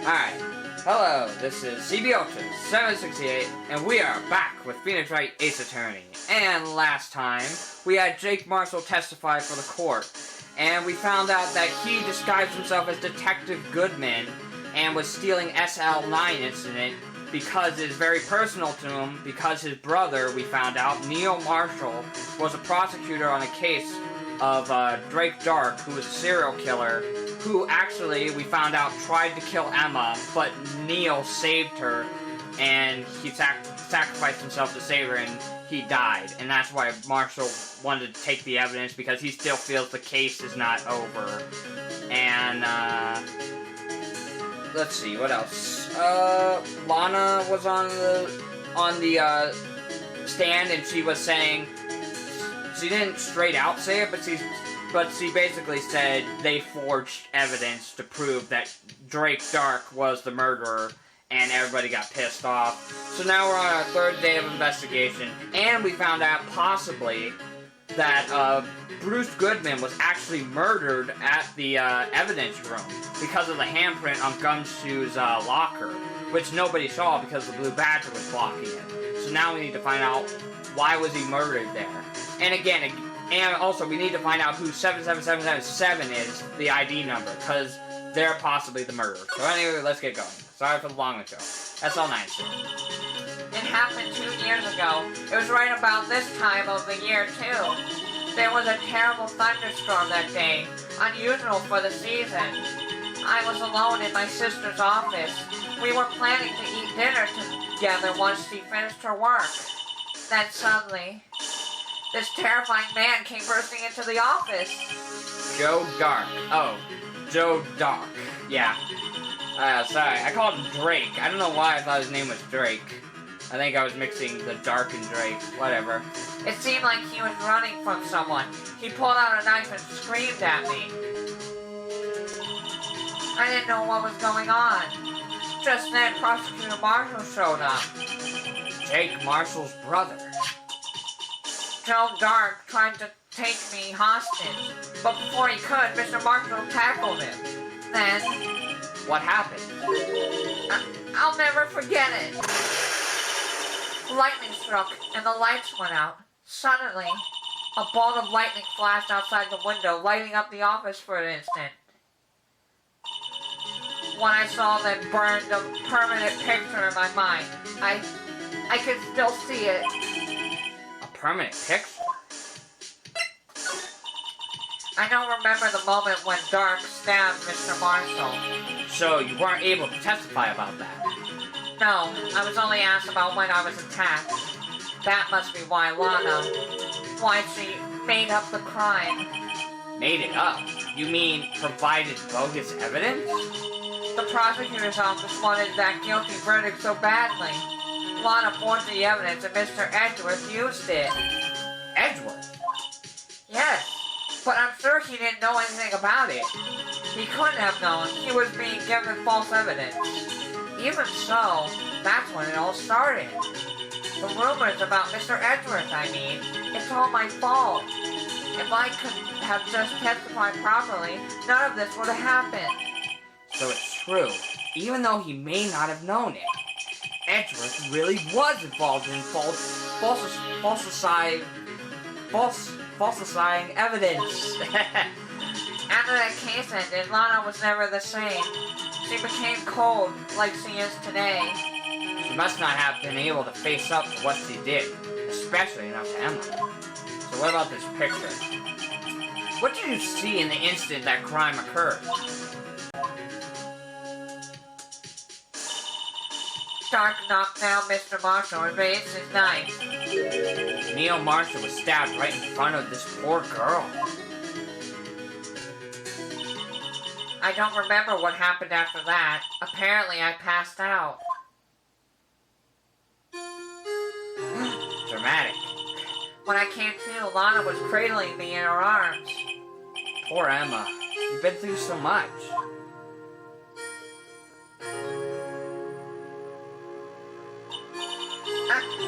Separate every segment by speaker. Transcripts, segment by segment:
Speaker 1: Alright, hello, this is CB Ultra 768, and we are back with Phoenix Wright Ace Attorney. And last time, we had Jake Marshall testify for the court, and we found out that he disguised himself as Detective Goodman and was stealing SL9 incident because it is very personal to him, because his brother, we found out, Neil Marshall, was a prosecutor on a case of Drake Dark, who was a serial killer, who actually, we found out, tried to kill Emma, but Neil saved her, and he sacrificed himself to save her, and he died. And that's why Marshall wanted to take the evidence, because he still feels the case is not over. And, let's see, what else? Lana was on the stand, and she was saying, she didn't straight out say it, but she basically said they forged evidence to prove that Drake Dark was the murderer, and everybody got pissed off. So now we're on our third day of investigation, and we found out possibly that Bruce Goodman was actually murdered at the evidence room because of the handprint on Gumshoe's locker, which nobody saw because the Blue Badger was blocking it. So now we need to find out why was he murdered there. And again, and also we need to find out who 77777 is, the ID number, because they're possibly the murderer. So anyway, let's get going. Sorry for the long intro. That's all nice.
Speaker 2: It happened 2 years ago. It was right about this time of the year, too. There was a terrible thunderstorm that day, unusual for the season. I was alone in my sister's office. We were planning to eat dinner together once she finished her work. Then suddenly, this terrifying man came bursting into the office.
Speaker 1: Joe Dark. Oh, Joe Dark. Yeah. Sorry, I called him Drake. I don't know why I thought his name was Drake. I think I was mixing the Dark and Drake. Whatever.
Speaker 2: It seemed like he was running from someone. He pulled out a knife and screamed at me. I didn't know what was going on. Just then, Prosecutor Marshall showed up.
Speaker 1: Jake Marshall's brother.
Speaker 2: Joe Dark tried to take me hostage, but before he could, Mr. Marshall tackled him. Then...
Speaker 1: What happened?
Speaker 2: I'll never forget it. Lightning struck, and the lights went out. Suddenly, a bolt of lightning flashed outside the window, lighting up the office for an instant. When I saw them burn the permanent picture in my mind, I could still see it.
Speaker 1: A permanent picture?
Speaker 2: I don't remember the moment when Dark stabbed Mr. Marshall.
Speaker 1: So you weren't able to testify about that?
Speaker 2: No, I was only asked about when I was attacked. That must be why she made up the crime.
Speaker 1: Made it up? You mean provided bogus evidence?
Speaker 2: The prosecutor's office wanted that guilty verdict so badly. Lana forged the evidence and Mr. Edgeworth used it.
Speaker 1: Edgeworth?
Speaker 2: Yes. But I'm sure he didn't know anything about it. He couldn't have known. He was being given false evidence. Even so, that's when it all started. The rumors about Mr. Edgeworth, I mean. It's all my fault. If I could have just testified properly, none of this would have happened.
Speaker 1: So it's true. Even though he may not have known it, Edgeworth really was involved in falsifying evidence.
Speaker 2: After that case ended, Lana was never the same. She became cold, like she is today.
Speaker 1: She must not have been able to face up to what she did, especially not to Emma. So what about this picture? What did you see in the instant that crime occurred?
Speaker 2: Dark knocked down Mr. Marshall and raised his knife.
Speaker 1: Neil Marshall was stabbed right in front of this poor girl.
Speaker 2: I don't remember what happened after that. Apparently, I passed out.
Speaker 1: Dramatic.
Speaker 2: When I came to, Lana was cradling me in her arms.
Speaker 1: Poor Emma. You've been through so much.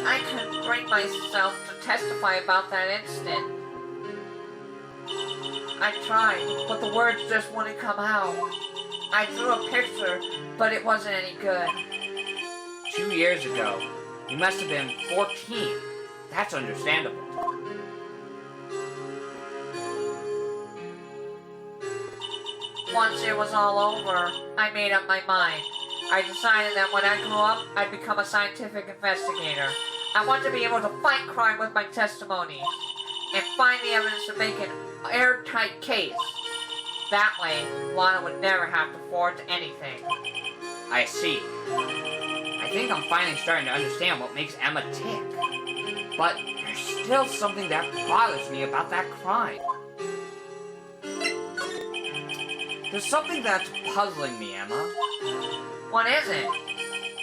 Speaker 2: I couldn't bring myself to testify about that incident. I tried, but the words just wouldn't come out. I drew a picture, but it wasn't any good.
Speaker 1: 2 years ago, you must have been 14. That's understandable.
Speaker 2: Once it was all over, I made up my mind. I decided that when I grew up, I'd become a scientific investigator. I want to be able to fight crime with my testimony and find the evidence to make an airtight case. That way, Lana would never have to forge anything.
Speaker 1: I see. I think I'm finally starting to understand what makes Emma tick. But there's still something that bothers me about that crime. There's something that's puzzling me, Emma.
Speaker 2: What is it?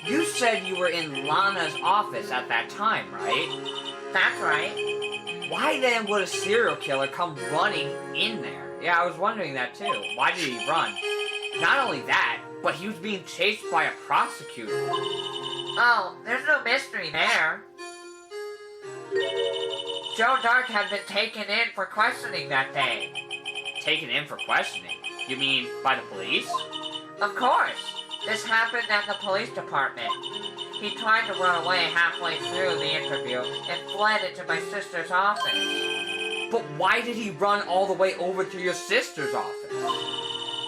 Speaker 1: You said you were in Lana's office at that time, right?
Speaker 2: That's right.
Speaker 1: Why then would a serial killer come running in there? Yeah, I was wondering that too. Why did he run? Not only that, but he was being chased by a prosecutor.
Speaker 2: Oh, there's no mystery there. Joe Dark had been taken in for questioning that day.
Speaker 1: Taken in for questioning? You mean by the police?
Speaker 2: Of course. This happened at the police department. He tried to run away halfway through the interview and fled into my sister's office.
Speaker 1: But why did he run all the way over to your sister's office?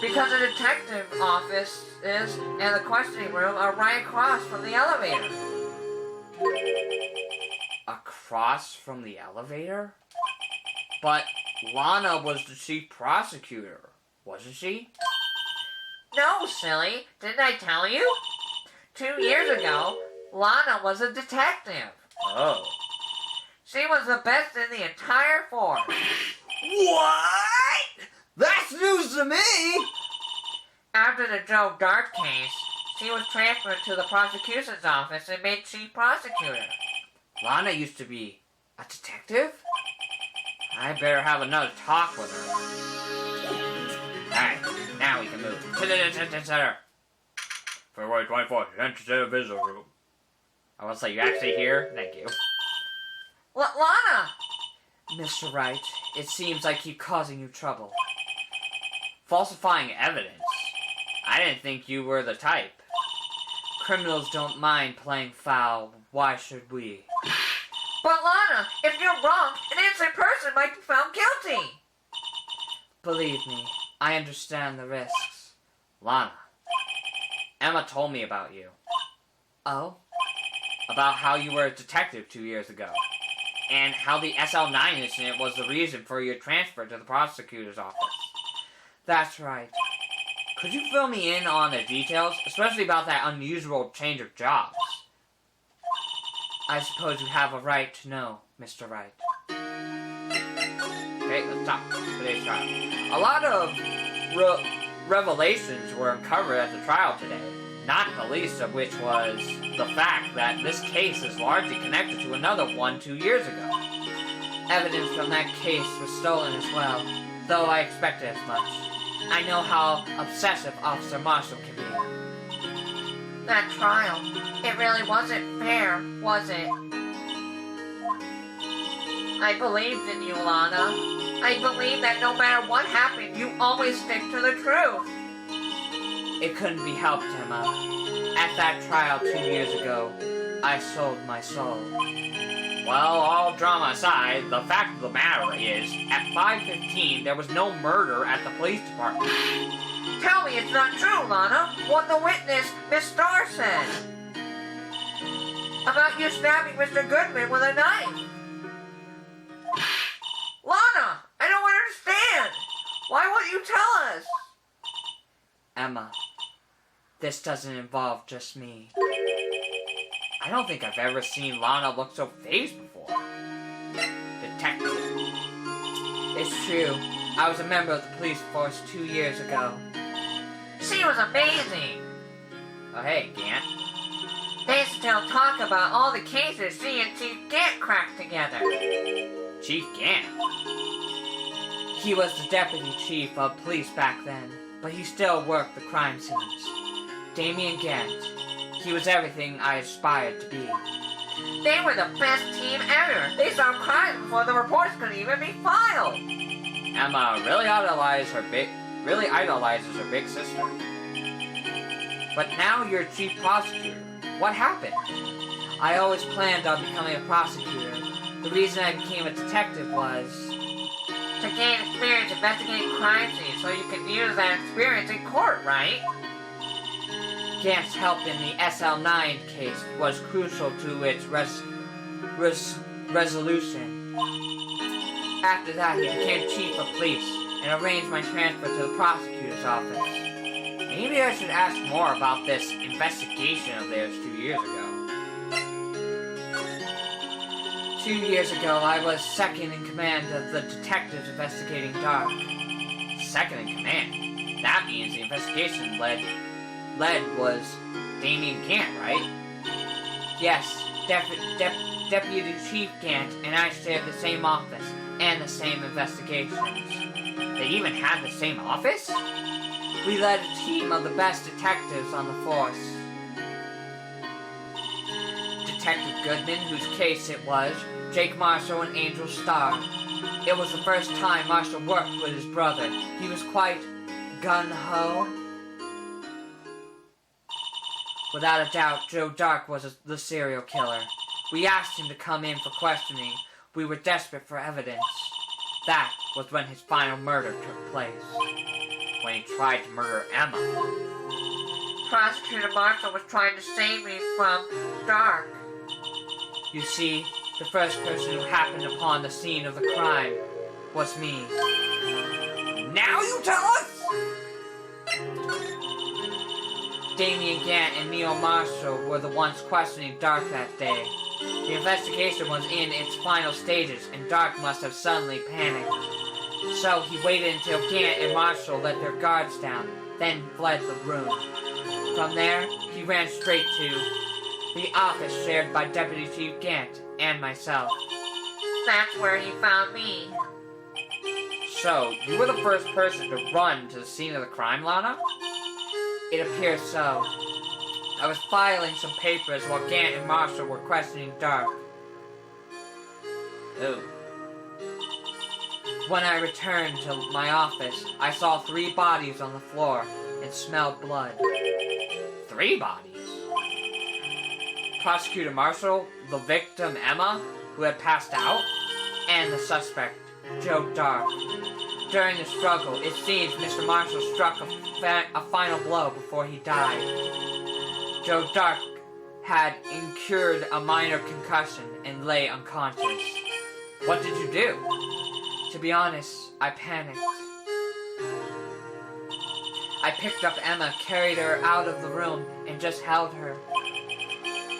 Speaker 2: Because the detective office is and the questioning room are right across from the elevator.
Speaker 1: Across from the elevator? But Lana was the chief prosecutor, wasn't she?
Speaker 2: No, silly. Didn't I tell you? 2 years ago, Lana was a detective.
Speaker 1: Oh.
Speaker 2: She was the best in the entire force.
Speaker 1: What? That's news to me!
Speaker 2: After the Joe Dart case, she was transferred to the prosecution's office and made chief prosecutor.
Speaker 1: Lana used to be a detective? I better have another talk with her. Alright, now we can move. To the detention center. February 24th, detention center visitor room. I was like, you actually here? Thank you.
Speaker 2: Lana!
Speaker 1: Mr. Wright, it seems I keep causing you trouble. Falsifying evidence? I didn't think you were the type. Criminals don't mind playing foul. Why should we?
Speaker 2: But Lana, if you're wrong, an innocent person might be found guilty.
Speaker 1: Believe me, I understand the risks. Lana, Emma told me about you. Oh? About how you were a detective 2 years ago. And how the SL9 incident was the reason for your transfer to the prosecutor's office. That's right. Could you fill me in on the details, especially about that unusual change of jobs? I suppose you have a right to know, Mr. Wright. Okay, let's talk. Today's trial. A lot of revelations were uncovered at the trial today, not the least of which was the fact that this case is largely connected to another one 2 years ago. Evidence from that case was stolen as well, though I expected as much. I know how obsessive Officer Marshall can be.
Speaker 2: That trial, it really wasn't fair, was it? I believed in you, Lana. I believed that no matter what happened, you always stick to the truth.
Speaker 1: It couldn't be helped, Emma. At that trial 2 years ago, I sold my soul. Well, all drama aside, the fact of the matter is, at 5:15, there was no murder at the police department.
Speaker 2: Tell me it's not true, Lana. What the witness, Miss Starr, said. About you stabbing Mr. Goodman with a knife. Lana, I don't understand. Why won't you tell us?
Speaker 1: Emma, this doesn't involve just me. I don't think I've ever seen Lana look so fazed before. Detective. It's true. I was a member of the police force 2 years ago.
Speaker 2: She was amazing.
Speaker 1: Oh, hey, Gant.
Speaker 2: They still talk about all the cases she and Chief Gant cracked together.
Speaker 1: Chief Gant? He was the deputy chief of police back then, but he still worked the crime scenes. Damien Gant. He was everything I aspired to be.
Speaker 2: They were the best team ever. They solved crimes before the reports could even be filed.
Speaker 1: Emma really idolizes her big sister. But now you're a chief prosecutor. What happened? I always planned on becoming a prosecutor. The reason I became a detective was
Speaker 2: to gain experience investigating crime scenes so you can use that experience in court, right?
Speaker 1: Gant's help in the SL9 case was crucial to its resolution. After that, he became chief of police and arranged my transfer to the prosecutor's office. Maybe I should ask more about this investigation of theirs 2 years ago. 2 years ago, I was second in command of the detectives investigating Dark. Second in command? That means the investigation led was Damien Gant, right? Yes, Deputy Chief Gant and I shared the same office and the same investigations. They even had the same office? We led a team of the best detectives on the force. Detective Goodman, whose case it was, Jake Marshall and Angel Starr. It was the first time Marshall worked with his brother. He was quite gung-ho. Without a doubt, Joe Dark was the serial killer. We asked him to come in for questioning. We were desperate for evidence. That was when his final murder took place. When he tried to murder Emma.
Speaker 2: Prosecutor Marshall was trying to save me from Dark.
Speaker 1: You see, the first person who happened upon the scene of the crime was me. Now you tell us? Damien Gant and Neil Marshall were the ones questioning Dark that day. The investigation was in its final stages, and Dark must have suddenly panicked. So he waited until Gant and Marshall let their guards down, then fled the room. From there, he ran straight to the office shared by Deputy Chief Gant and myself.
Speaker 2: That's where he found me.
Speaker 1: So, you were the first person to run to the scene of the crime, Lana? It appears so. I was filing some papers while Gant and Marshall were questioning Dark. Ooh. When I returned to my office, I saw 3 bodies on the floor and smelled blood. 3 bodies? Prosecutor Marshall, the victim Emma, who had passed out, and the suspect, Joe Dark. During the struggle, it seems Mr. Marshall struck a final blow before he died. Joe Dark had incurred a minor concussion and lay unconscious. What did you do? To be honest, I panicked. I picked up Emma, carried her out of the room, and just held her.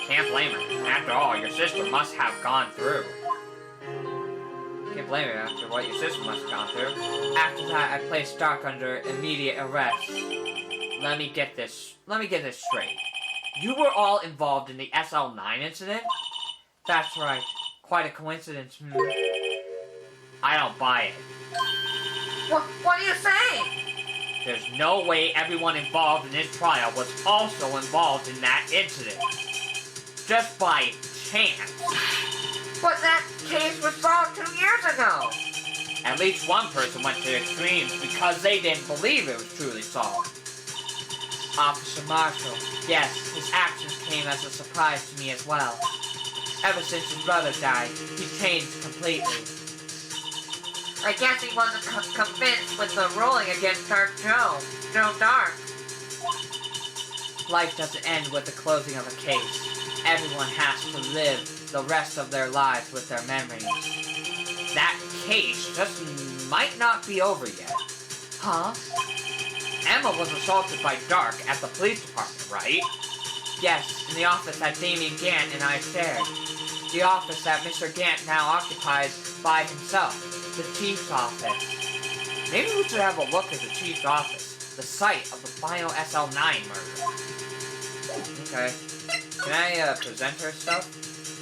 Speaker 1: Can't blame her. After all, your sister must have gone through. Can't blame her after what your sister must have gone through. After that, I placed Dark under immediate arrest. Let me get this straight. You were all involved in the SL9 incident? That's right. Quite a coincidence, I don't buy it.
Speaker 2: What are you saying?
Speaker 1: There's no way everyone involved in this trial was also involved in that incident. Just by chance.
Speaker 2: But that case was solved 2 years ago.
Speaker 1: At least one person went to extremes because they didn't believe it was truly solved. Officer Marshall, yes, his actions came as a surprise to me as well. Ever since his brother died, he changed completely.
Speaker 2: I guess he wasn't convinced with the ruling against Joe Dark.
Speaker 1: Life doesn't end with the closing of a case. Everyone has to live the rest of their lives with their memories. That case just might not be over yet. Huh? Emma was assaulted by Dark at the police department, right? Yes, in the office that Damien Gant and I shared. The office that Mr. Gant now occupies by himself. The chief's office. Maybe we should have a look at the chief's office. The site of the final SL9 murder. Okay. Can I present her stuff?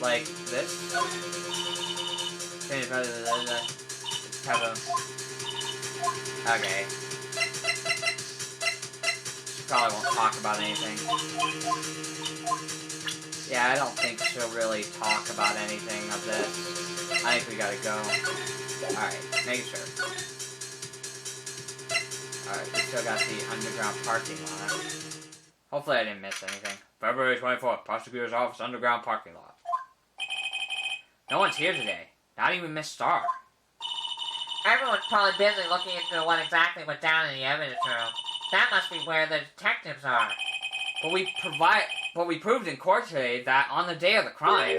Speaker 1: Like this? Let's have a... Okay. She probably won't talk about anything. Yeah, I don't think she'll really talk about anything of this. I think we gotta go. Alright, make sure. Alright, we still got the underground parking lot. Hopefully I didn't miss anything. February 24th, Prosecutor's Office Underground Parking Lot. No one's here today. Not even Miss Starr.
Speaker 2: Everyone's probably busy looking into what exactly went down in the evidence room. That must be where the detectives are.
Speaker 1: But we proved in court today that on the day of the crime,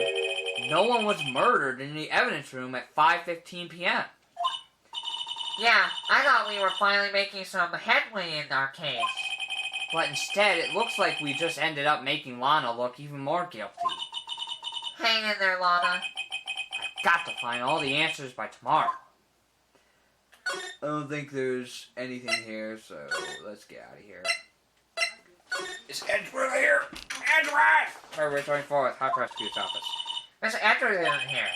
Speaker 1: no one was murdered in the evidence room at 5:15 p.m.
Speaker 2: Yeah, I thought we were finally making some headway in our case.
Speaker 1: But instead, it looks like we just ended up making Lana look even more guilty.
Speaker 2: Hang in there, Lana.
Speaker 1: I've got to find all the answers by tomorrow. I don't think there's anything here, so let's get out of here. Is Edgeworth here? Edgeworth! February 24th, High Prosecutor's Office.
Speaker 2: Mr. Edgeworth isn't here.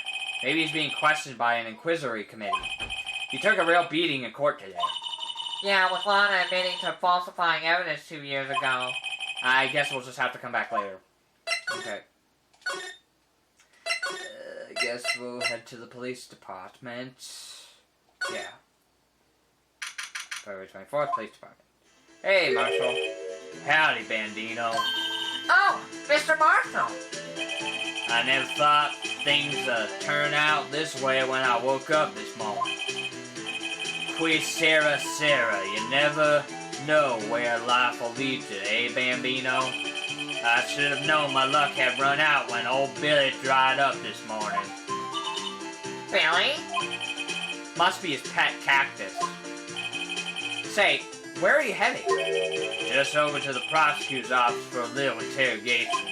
Speaker 1: Maybe he's being questioned by an inquiry committee. He took a real beating in court today.
Speaker 2: Yeah, with Lana admitting to falsifying evidence 2 years ago.
Speaker 1: I guess we'll just have to come back later. Okay. I guess we'll head to the police department. Yeah. February 24th, police department. Hey, Marshall. Howdy, Bandino.
Speaker 2: Oh, Mr. Marshall.
Speaker 1: I never thought things would turn out this way when I woke up this morning. Qui sera, you never know where life will lead you, eh, Bambino? I should have known my luck had run out when old Billy dried up this morning.
Speaker 2: Billy?
Speaker 1: Must be his pet cactus. Say, where are you heading? Just over to the prosecutor's office for a little interrogation.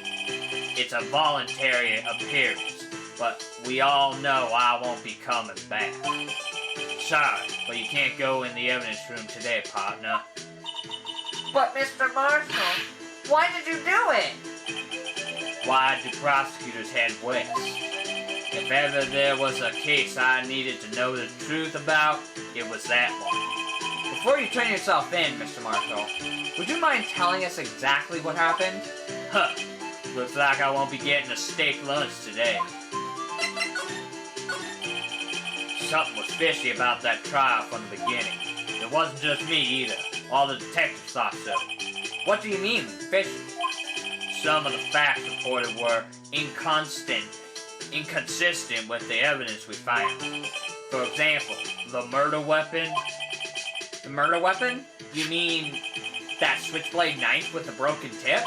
Speaker 1: It's a voluntary appearance, but we all know I won't be coming back. Sorry, but you can't go in the evidence room today, partner.
Speaker 2: But Mr. Marshall, why did you do it?
Speaker 1: Why do prosecutors head west? If ever there was a case I needed to know the truth about, it was that one. Before you turn yourself in, Mr. Marshall, would you mind telling us exactly what happened? Huh. Looks like I won't be getting a steak lunch today. Something was fishy about that trial from the beginning. It wasn't just me either. All the detectives thought so. What do you mean, fishy? Some of the facts reported were inconsistent with the evidence we found. For example, the murder weapon. The murder weapon? You mean that switchblade knife with the broken tip?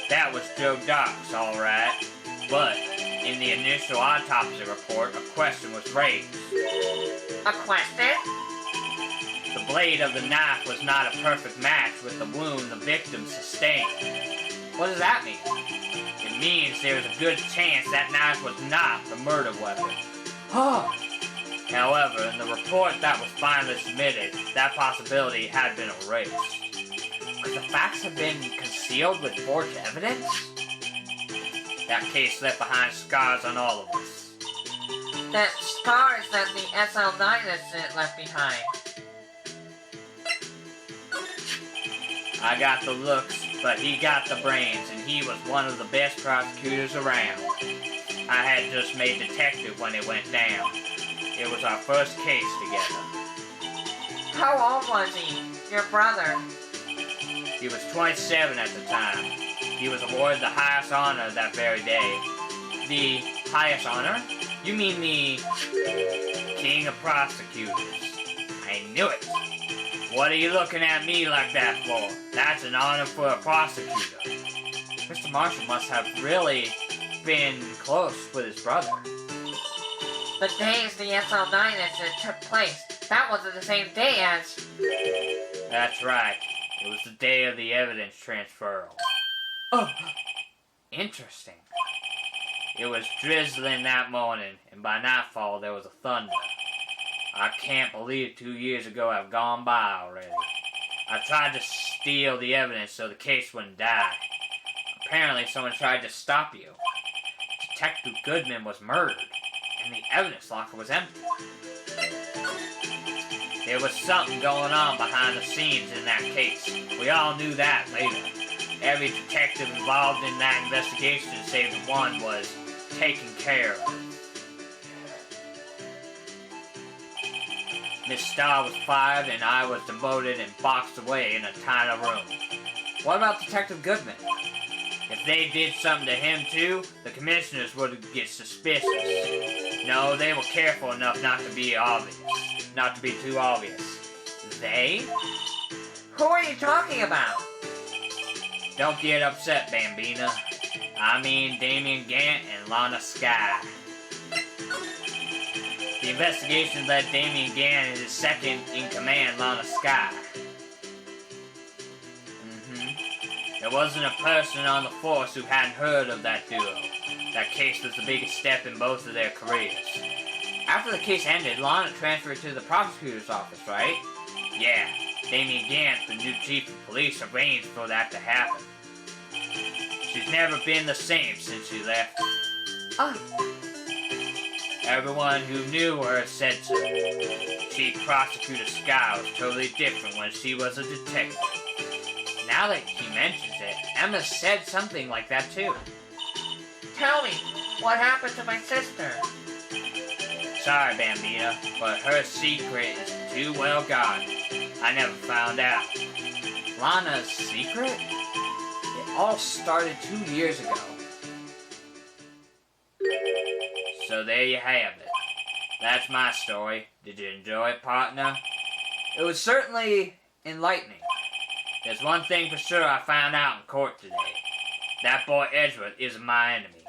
Speaker 1: That was Joe Doc's, alright. But in the initial autopsy report, a question was raised.
Speaker 2: A question?
Speaker 1: The blade of the knife was not a perfect match with the wound the victim sustained. What does that mean? It means there is a good chance that knife was not the murder weapon. However, in the report that was finally submitted, that possibility had been erased. Could the facts have been concealed with forged evidence? That case left behind scars on all of us.
Speaker 2: That scars that the SL9 incident left behind.
Speaker 1: I got the looks, but he got the brains, and he was one of the best prosecutors around. I had just made detective when it went down. It was our first case together.
Speaker 2: How old was he? Your brother?
Speaker 1: He was 27 at the time. He was awarded the highest honor that very day. The highest honor? You mean the King of Prosecutors. I knew it. What are you looking at me like that for? That's an honor for a prosecutor. Mr. Marshall must have really been close with his brother.
Speaker 2: The days the SL9 incident took place, that wasn't the same day as...
Speaker 1: That's right. It was the day of the evidence transfer. Oh, interesting. It was drizzling that morning, and by nightfall there was a thunder. I can't believe 2 years ago have gone by already. I tried to steal the evidence so the case wouldn't die. Apparently someone tried to stop you. Detective Goodman was murdered, and the evidence locker was empty. There was something going on behind the scenes in that case. We all knew that later. Every detective involved in that investigation, save the one, was taken care of. Miss Starr was fired and I was demoted and boxed away in a tiny room. What about Detective Goodman? If they did something to him too, the commissioners would get suspicious. No, they were careful enough not to be obvious. Not to be too obvious. They?
Speaker 2: Who are you talking about?
Speaker 1: Don't get upset, Bambina. I mean Damien Gant and Lana Skye. The investigation led Damien Gant and his second-in-command, Lana Skye. There wasn't a person on the force who hadn't heard of that duo. That case was the biggest step in both of their careers. After the case ended, Lana transferred to the prosecutor's office, right? Yeah, Damien Gant, the new chief of police, arranged for that to happen. She's never been the same since she left. Everyone who knew her said so. Chief Prosecutor Skye was totally different when she was a detective. Now that he mentions it, Emma said something like that too.
Speaker 2: Tell me, what happened to my sister?
Speaker 1: Sorry, Bambina, but her secret is too well guarded. I never found out. Lana's secret? It all started 2 years ago. So there you have it. That's my story. Did you enjoy it, partner? It was certainly enlightening. There's one thing for sure I found out in court today. That boy Edgeworth isn't my enemy.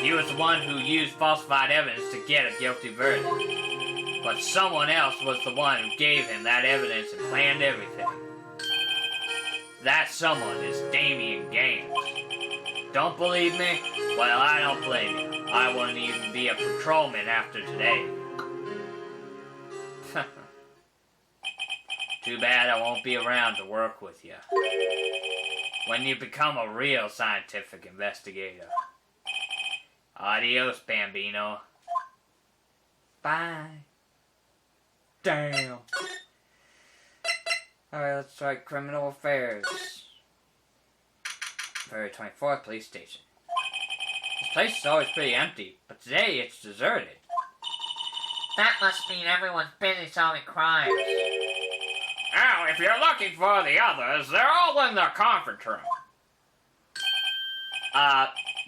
Speaker 1: He was the one who used falsified evidence to get a guilty verdict. But someone else was the one who gave him that evidence and planned everything. That someone is Damien Gant. Don't believe me? Well, I don't blame you. I wouldn't even be a patrolman after today. Too bad I won't be around to work with you. When you become a real scientific investigator. Adios, Bambino. Bye. Damn. Alright, let's try criminal affairs. February 24th, police station. This place is always pretty empty, but today it's deserted.
Speaker 2: That must mean everyone's busy solving crimes.
Speaker 1: Now, if you're looking for the others, they're all in the conference room.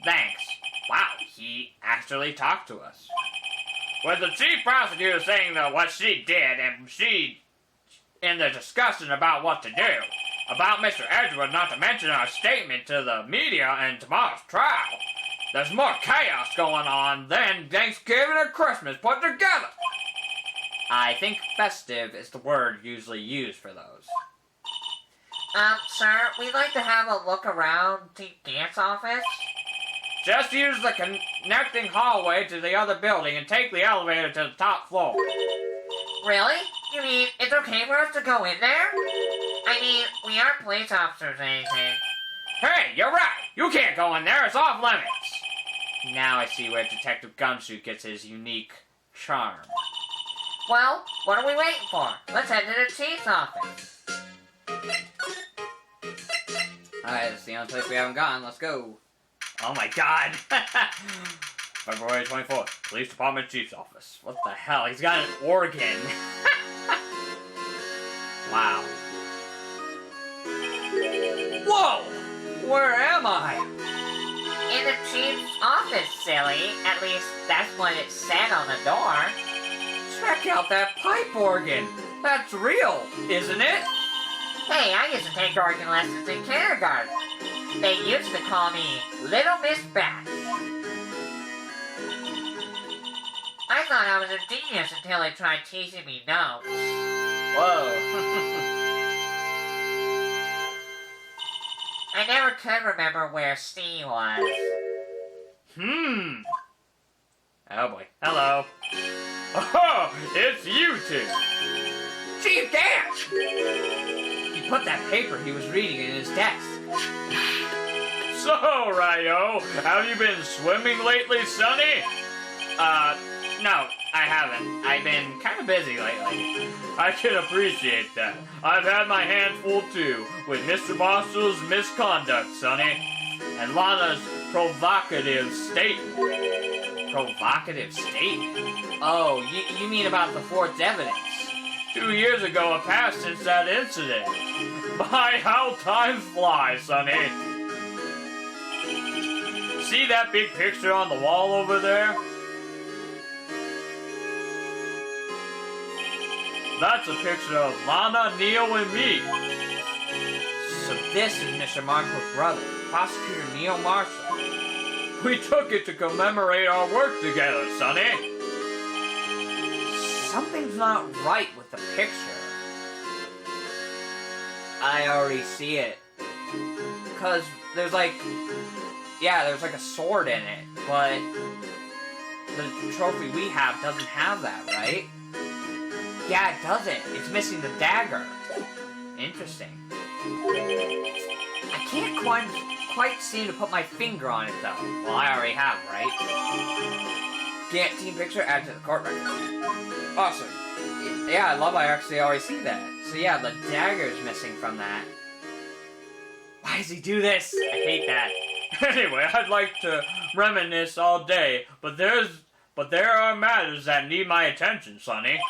Speaker 1: Thanks. Wow, he actually talked to us. With the chief prosecutor saying that what she did, and she, in the discussion about what to do, about Mr. Edgeworth not to mention our statement to the media in tomorrow's trial, there's more chaos going on than Thanksgiving and Christmas put together. I think festive is the word usually used for those.
Speaker 2: Sir, we'd like to have a look around Chief Gant's office.
Speaker 1: Just use the connecting hallway to the other building and take the elevator to the top floor.
Speaker 2: Really? You mean it's okay for us to go in there? I mean, we aren't police officers or anything.
Speaker 1: Hey, you're right! You can't go in there, it's off limits! Now I see where Detective Gumshoe gets his unique charm.
Speaker 2: Well, what are we waiting for? Let's head to the chief's office.
Speaker 1: Alright, that's the only place we haven't gone. Let's go. Oh my god! February 24th, Police Department Chief's Office. What the hell? He's got an organ. Wow. Whoa! Where am I?
Speaker 2: In the chief's office, silly. At least that's what it said on the door.
Speaker 1: Check out that pipe organ. That's real, isn't it?
Speaker 2: Hey, I used to take organ lessons in kindergarten. They used to call me Little Miss Bat. I thought I was a genius until they tried teaching me notes.
Speaker 1: Whoa.
Speaker 2: I never could remember where C was.
Speaker 1: Oh boy. Hello. Oh, it's you two. Chief Gant! He put that paper he was reading in his desk. So, Ryo, have you been swimming lately, Sonny? No, I haven't. I've been kind of busy lately. I can appreciate that. I've had my hands full too, with Mr. Marshall's misconduct, Sonny, and Lana's provocative statement. Provocative statement? Oh, you mean about the forged evidence? 2 years ago it passed since that incident.
Speaker 3: My, how time flies, Sonny. See that big picture on the wall over there? That's a picture of Lana, Neil, and me.
Speaker 1: So this is Mr. Marshall's brother, Prosecutor Neil Marshall.
Speaker 3: We took it to commemorate our work together, Sonny.
Speaker 1: Something's not right with the picture. I already see it. Because there's like... Yeah, there's like a sword in it, but... The trophy we have doesn't have that, right? Yeah, it doesn't. It's missing the dagger. Interesting. I can't quite seem to put my finger on it, though. Well, I already have, right? Get team picture, add to the court record. Awesome. Yeah, I love I actually already see that. So yeah, the dagger's missing from that. Why does he do this? I hate that.
Speaker 3: Anyway, I'd like to reminisce all day, but there are matters that need my attention, Sonny.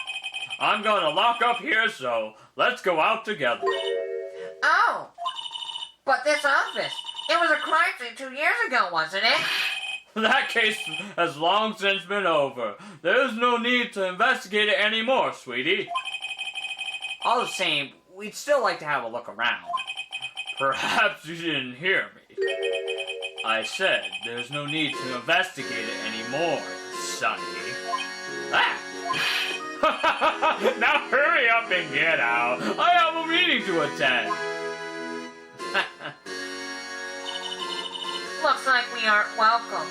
Speaker 3: I'm gonna lock up here, so let's go out together.
Speaker 2: Oh! But this office, it was a crime scene 2 years ago, wasn't it?
Speaker 3: That case has long since been over. There's no need to investigate it anymore, sweetie.
Speaker 1: All the same, we'd still like to have a look around.
Speaker 3: Perhaps you didn't hear me. I said there's no need to investigate it anymore, Sonny.
Speaker 1: Ah!
Speaker 3: Now hurry up and get out. I have a meeting to attend.
Speaker 2: Looks like we aren't welcome.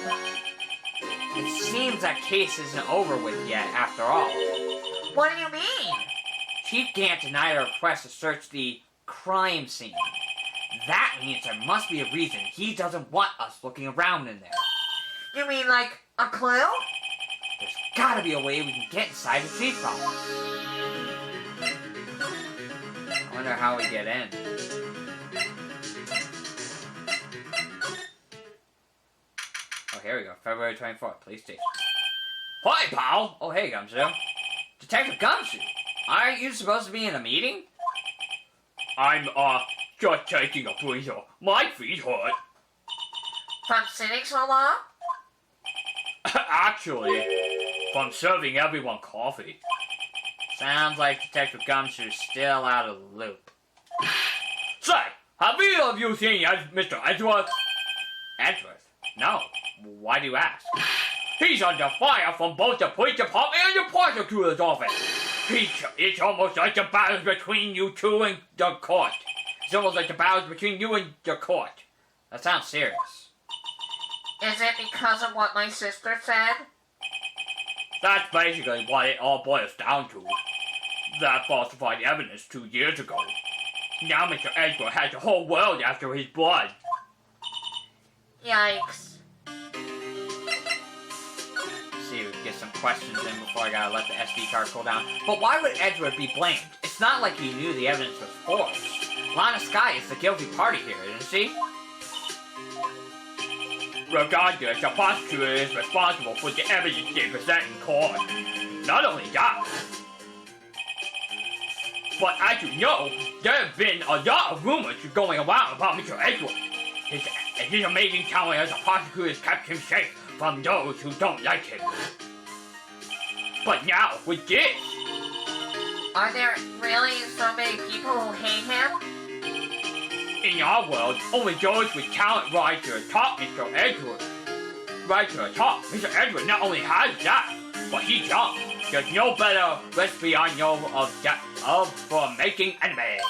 Speaker 1: It seems that case isn't over with yet, after all.
Speaker 2: What do you mean?
Speaker 1: Chief Gant denied our request to search the crime scene. That means there must be a reason he doesn't want us looking around in there.
Speaker 2: You mean like a clue?
Speaker 1: There's gotta be a way we can get inside the chief's office. I wonder how we get in. Oh, here we go. February 24th, police station. Hi, pal! Oh, hey, Gumshoe. Detective Gumshoe! Aren't you supposed to be in a meeting?
Speaker 3: I'm, just taking a breather. My feet hurt.
Speaker 2: From sitting so long?
Speaker 3: Actually, from serving everyone coffee.
Speaker 1: Sounds like Detective Gumshoe's still out of the loop.
Speaker 3: Say, have either of you seen Mr. Edgeworth?
Speaker 1: Edgeworth? No. Why do you ask?
Speaker 3: He's under fire from both the police department and the prosecutor's office. It's almost like the battles between you two and the court. It's almost like the battles between you and the court.
Speaker 1: That sounds serious.
Speaker 2: Is it because of what my sister said?
Speaker 3: That's basically what it all boils down to. That falsified evidence 2 years ago. Now Mr. Edgeworth has the whole world after his blood.
Speaker 2: Yikes.
Speaker 1: See, we can get some questions in before I gotta let the SD card cool down. But why would Edgeworth be blamed? It's not like he knew the evidence was forged. Lana Skye is the guilty party here, isn't she?
Speaker 3: Regardless, the prosecutor is responsible for the evidence they present in court. Not only that, but as you know, there have been a lot of rumors going around about Mr. Edgeworth. His amazing talent as a prosecutor has kept him safe from those who don't like him. But now, with this...
Speaker 2: Are there really so many people who hate him?
Speaker 3: In our world, only those with talent rise to the top, Mr. Edgeworth. Rise to the top. Mr. Edgeworth not only has that, but he's young. There's no better recipe I know of for making enemies.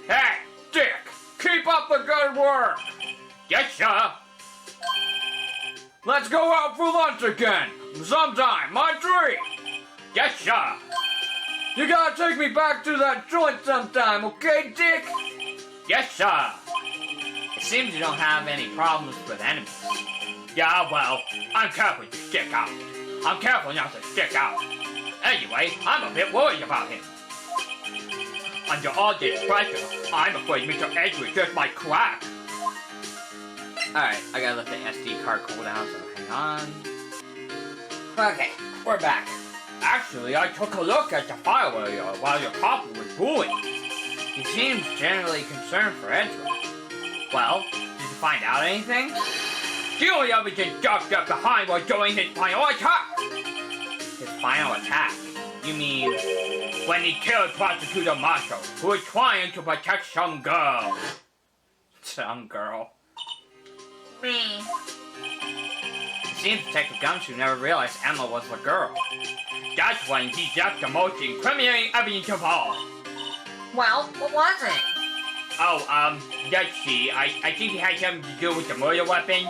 Speaker 3: Hey, Dick! Keep up the good work! Yes, sir. Let's go out for lunch again. Sometime, my treat. Yes, sir. You gotta take me back to that joint sometime, okay, Dick? Yes, sir.
Speaker 1: It seems you don't have any problems with enemies.
Speaker 3: Yeah, well, I'm careful to stick out. I'm careful not to stick out. Anyway, I'm a bit worried about him. Under all this pressure, I'm afraid Mr. Edgeworth just might crack.
Speaker 1: Alright, I gotta let the SD card cool down, so hang on. Okay, we're back.
Speaker 3: Actually, I took a look at the file area while your copy was brewing.
Speaker 1: He seems generally concerned for Edward. Well, did you find out anything?
Speaker 3: The only evidence Doc left behind was during his final attack.
Speaker 1: His final attack? You mean...
Speaker 3: When he killed Prosecutor Marshall, who was trying to protect some girl.
Speaker 1: Some girl.
Speaker 2: Me.
Speaker 1: It seems Detective Gumshoe never realized Emma was the girl.
Speaker 3: That's when he left the most incriminating evidence of all.
Speaker 2: Well, what was it?
Speaker 3: Oh, let's see. I think it had something to do with the murder weapon.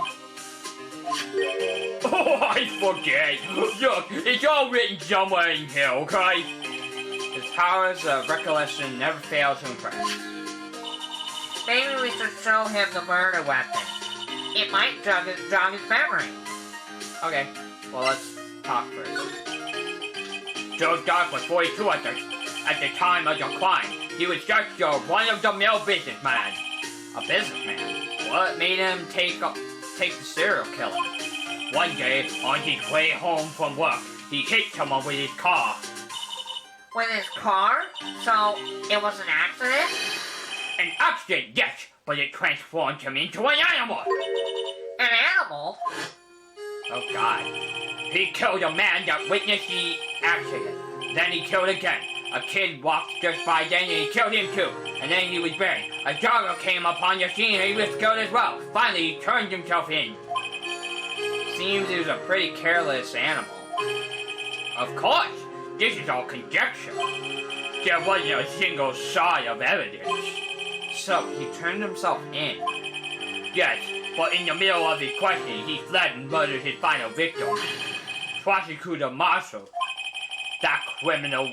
Speaker 3: Oh, I forget. Look, it's all written somewhere in here, okay?
Speaker 1: His powers of recollection never fail to impress.
Speaker 2: Maybe we should show him the murder weapon. It might jog his memory.
Speaker 1: Okay, well let's talk first.
Speaker 3: Joe Doc was 42 at the time of the crime. He was just your one-of-the-mill businessman.
Speaker 1: A businessman? What made him take the serial killer?
Speaker 3: One day, on his way home from work, he hit someone with his car.
Speaker 2: With his car? So, it was an accident?
Speaker 3: An accident, yes, but it transformed him into an animal.
Speaker 2: An animal?
Speaker 1: Oh God.
Speaker 3: He killed a man that witnessed the accident. Then he killed again. A kid walked just by then and he killed him too. And then he was buried. A jogger came upon the scene and he was killed as well. Finally, he turned himself in.
Speaker 1: Seems he was a pretty careless animal.
Speaker 3: Of course, this is all conjecture. There wasn't a single shred of evidence.
Speaker 1: So, he turned himself in.
Speaker 3: Yes, but in the middle of his questioning, he fled and murdered his final victim. Prosecutor Marshall. That criminal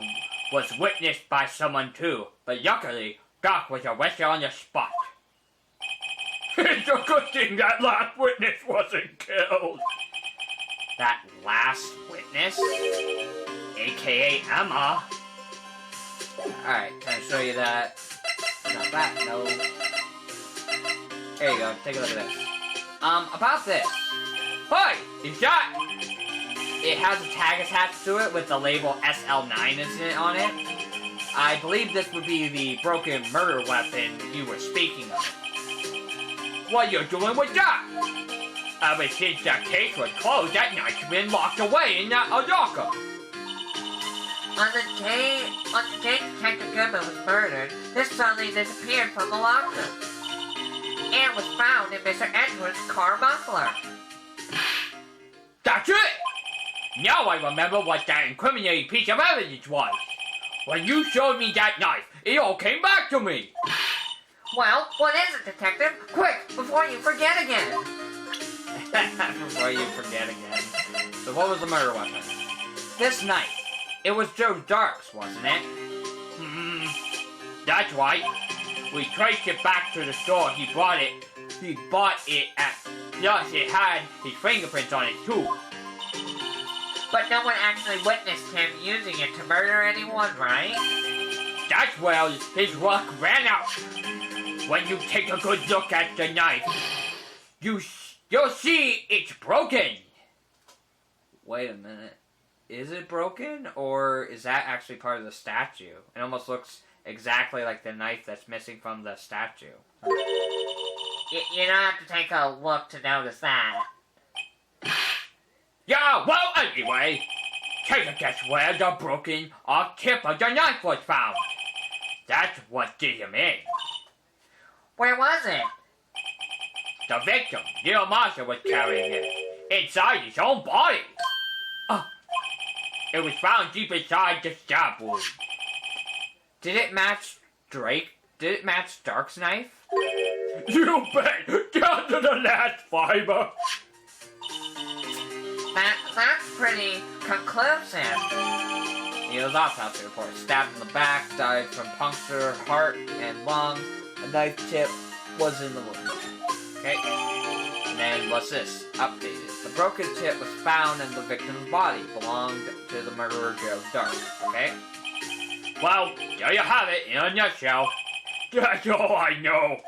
Speaker 3: was witnessed by someone too, but luckily, Doc was arrested on the spot. It's a good thing that last witness wasn't killed.
Speaker 1: That last witness?
Speaker 3: AKA Emma.
Speaker 1: Alright, can I show you that? Not that, no. There you go, take a look at this. About this.
Speaker 3: Hey, is that?
Speaker 1: It has a tag attached to it with the label SL9 on it. I believe this would be the broken murder weapon you were speaking of.
Speaker 3: What are you doing with that? Ever since that case was closed, that knight's been locked away in that locker.
Speaker 2: On the day Detective Goodman was murdered, this suddenly disappeared from the locker. And was found in Mr. Edwards' car muffler.
Speaker 3: That's it! Now I remember what that incriminating piece of evidence was. When you showed me that knife, it all came back to me.
Speaker 2: Well, what is it, Detective? Quick, before you forget again.
Speaker 1: Before you forget again. So what was the murder weapon? This knife. It was Joe Dark's, wasn't it?
Speaker 3: That's right. We traced it back to the store he bought it at. Plus, it had his fingerprints on it too.
Speaker 2: But no one actually witnessed him using it to murder anyone, right?
Speaker 3: That's where his luck ran out. When you take a good look at the knife, you'll see it's broken.
Speaker 1: Wait a minute. Is it broken, or is that actually part of the statue? It almost looks exactly like the knife that's missing from the statue.
Speaker 2: You don't have to take a look to notice that.
Speaker 3: Yeah, well, anyway, take a guess where the broken off tip of the knife was found. That's what did him in.
Speaker 2: Where was it?
Speaker 3: The victim, Neil Marshall, was carrying it inside his own body. It was found deep inside the stab wound.
Speaker 1: Did it match Dark's knife?
Speaker 3: You bet! Down to the last fiber!
Speaker 2: That's pretty conclusive.
Speaker 1: Neil's autopsy report. Stabbed in the back, died from puncture, heart, and lung. A knife tip was in the wound. Okay. And then what's this? Updated. The broken tip was found in the victim's body. Belonged to the murderer Joe Dark. Okay?
Speaker 3: Well, there you have it in a nutshell. That's all I know.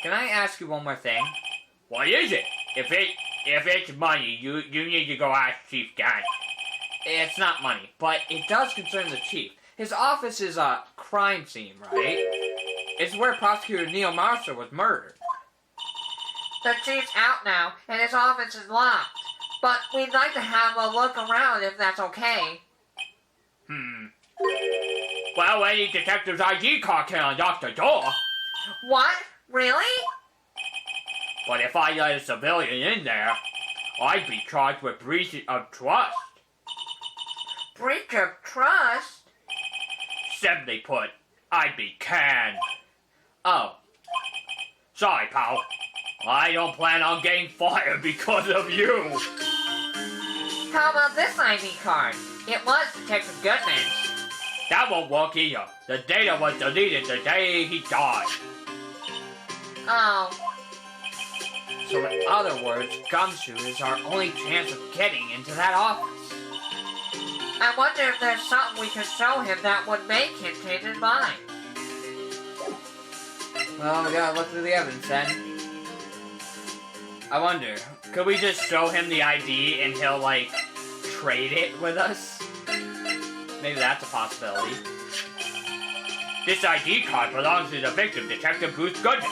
Speaker 1: Can I ask you one more thing?
Speaker 3: What is it? If it's money, you need to go ask Chief Dan.
Speaker 1: It's not money, but it does concern the chief. His office is a crime scene, right? It's where Prosecutor Neil Marshall was murdered.
Speaker 2: The chief's out now, and his office is locked. But we'd like to have a look around if that's okay.
Speaker 3: Well, any detective's ID card can unlock the door.
Speaker 2: What? Really?
Speaker 3: But if I let a civilian in there, I'd be charged with breach of trust.
Speaker 2: Breach of trust?
Speaker 3: Simply put, I'd be canned. Oh. Sorry, pal. I don't plan on getting fired because of you.
Speaker 2: How about this ID card? It was Detective Goodman's.
Speaker 3: That won't work either. The data was deleted the day he died.
Speaker 2: Oh.
Speaker 1: So in other words, Gumshoe is our only chance of getting into that office.
Speaker 2: I wonder if there's something we could show him that would make him change his mind.
Speaker 1: Well, we gotta look through the evidence then.
Speaker 3: I wonder, could we just show him the ID and he'll, like, trade it with us?
Speaker 1: Maybe that's a possibility.
Speaker 3: This ID card belongs to the victim, Detective Bruce Goodman.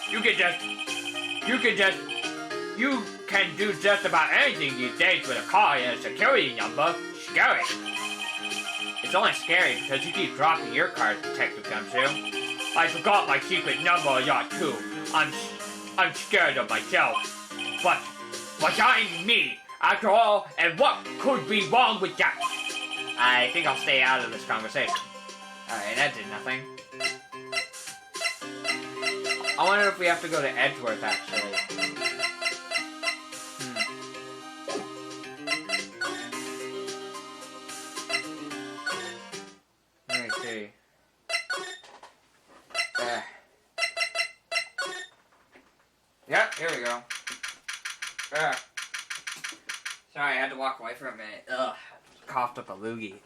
Speaker 3: You can do just about anything these days with a card and a security number. Scary.
Speaker 1: It's only scary because you keep dropping your cards, Detective Gumshoe.
Speaker 3: I forgot my secret number a lot too. I'm scared of myself. But I'm me, after all, and what could be wrong with that?
Speaker 1: I think I'll stay out of this conversation. Alright, that did nothing. I wonder if we have to go to Edgeworth, actually. Let me see. Yep, here we go. Sorry, I had to walk away for a minute. Ugh, coughed up a loogie.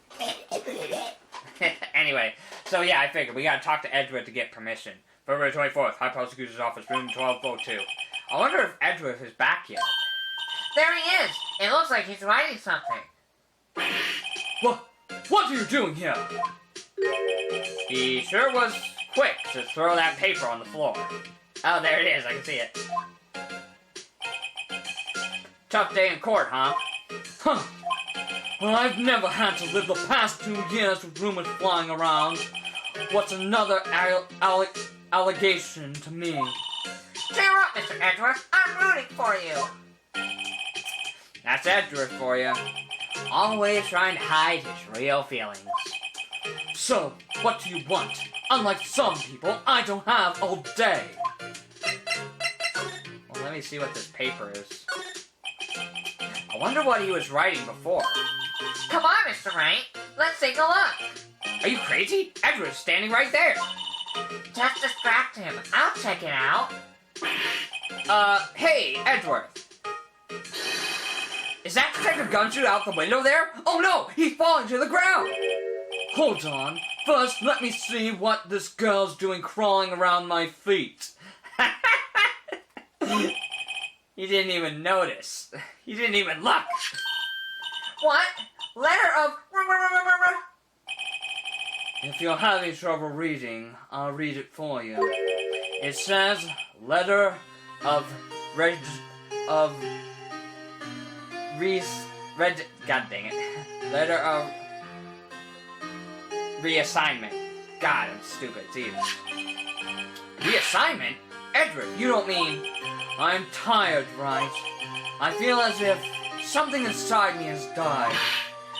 Speaker 1: Anyway, so yeah, I figured we gotta talk to Edgeworth to get permission. February 24th, High Prosecutor's Office, room 1202. I wonder if Edgeworth is back yet.
Speaker 2: There he is! It looks like he's writing something.
Speaker 1: What are you doing here? He sure was quick to throw that paper on the floor. Oh, there it is, I can see it. Tough day in court, huh? Huh. Well, I've never had to live the past 2 years with rumors flying around. What's another allegation to me?
Speaker 2: Cheer up, Mr. Edgeworth. I'm rooting for you.
Speaker 1: That's Edgeworth for you. Always trying to hide his real feelings. So, what do you want? Unlike some people, I don't have all day. Well, let me see what this paper is. I wonder what he was writing before.
Speaker 2: Come on, Mr. Wright. Let's take a look.
Speaker 1: Are you crazy? Edgeworth's standing right there.
Speaker 2: Just distract him. I'll check it out.
Speaker 1: Hey, Edgeworth. Is that Detective Gumshoe out the window there? Oh no, he's falling to the ground. Hold on. First, let me see what this girl's doing crawling around my feet. He didn't even notice. He didn't even look.
Speaker 2: What? Letter of...
Speaker 1: If you're having trouble reading, I'll read it for you. It says, letter of God dang it. Letter of reassignment. God, I'm stupid. Jesus. Reassignment? Edward, you don't mean... I'm tired, right? I feel as if something inside me has died.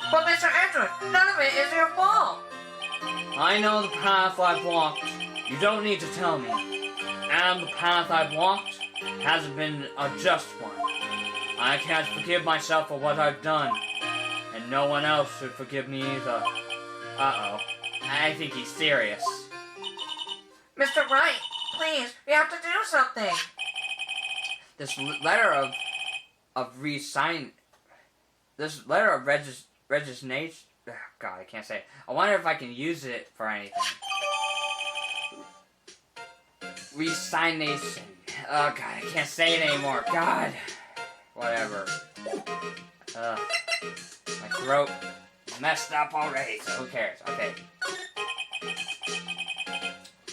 Speaker 2: But Mr. Edgeworth, none of it is your fault.
Speaker 1: I know the path I've walked. You don't need to tell me. And the path I've walked hasn't been a just one. I can't forgive myself for what I've done. And no one else should forgive me either. Uh-oh. I think he's serious.
Speaker 2: Mr. Wright, please, we have to do something.
Speaker 1: This letter of this letter of registration. Oh, God, I can't say it. I wonder if I can use it for anything. Resignation. Oh God, I can't say it anymore. God. Whatever. My throat is messed up already, so who cares? Okay.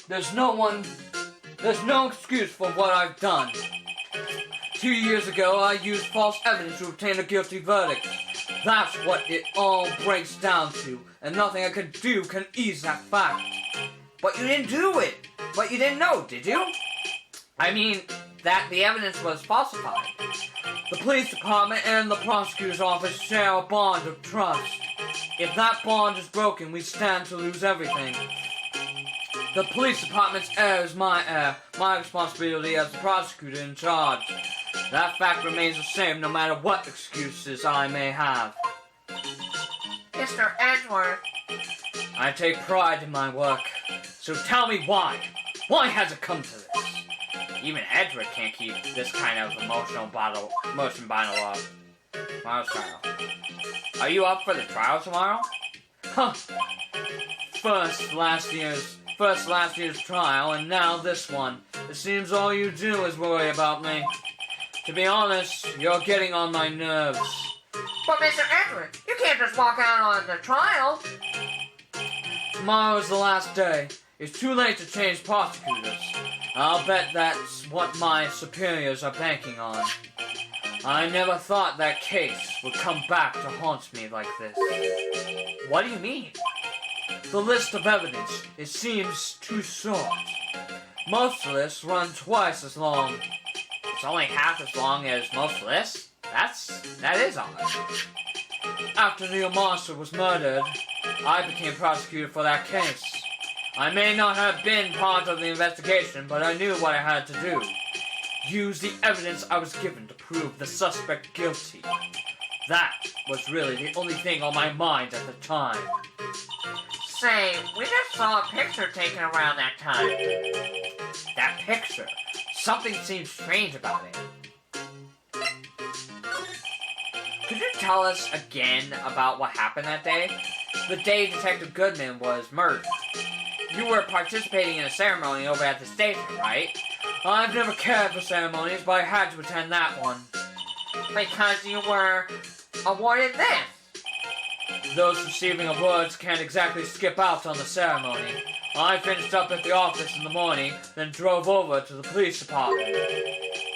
Speaker 1: There's no excuse for what I've done. 2 years ago, I used false evidence to obtain a guilty verdict. That's what it all breaks down to, and nothing I can do can ease that fact.
Speaker 2: But you didn't do it. But you didn't know, did you?
Speaker 1: I mean, that the evidence was falsified. The police department and the prosecutor's office share a bond of trust. If that bond is broken, we stand to lose everything. The police department's error is my error, my responsibility as the prosecutor in charge. That fact remains the same no matter what excuses I may have.
Speaker 2: Mr. Edgeworth.
Speaker 1: I take pride in my work. So tell me why. Why has it come to this? Even Edward can't keep this kind of emotion bottle up. Tomorrow's trial. Are you up for the trial tomorrow? Huh. First last year's trial, and now this one. It seems all you do is worry about me. To be honest, you're getting on my nerves.
Speaker 2: But Mr. Edgeworth, you can't just walk out on the trial.
Speaker 1: Tomorrow is the last day. It's too late to change prosecutors. I'll bet that's what my superiors are banking on. I never thought that case would come back to haunt me like this.
Speaker 3: What do you mean?
Speaker 1: The list of evidence, it seems too short. Most lists run twice as long.
Speaker 3: It's only half as long as most lists? That is odd.
Speaker 1: After Neil Monster was murdered, I became prosecutor for that case. I may not have been part of the investigation, but I knew what I had to do. Use the evidence I was given to prove the suspect guilty. That was really the only thing on my mind at the time.
Speaker 2: Say, we just saw a picture taken around that time.
Speaker 3: That picture. Something seems strange about it. Could you tell us again about what happened that day? The day Detective Goodman was murdered. You were participating in a ceremony over at the station, right?
Speaker 1: I've never cared for ceremonies, but I had to attend that one.
Speaker 2: Because you were awarded this.
Speaker 1: Those receiving awards can't exactly skip out on the ceremony. I finished up at the office in the morning, then drove over to the police department.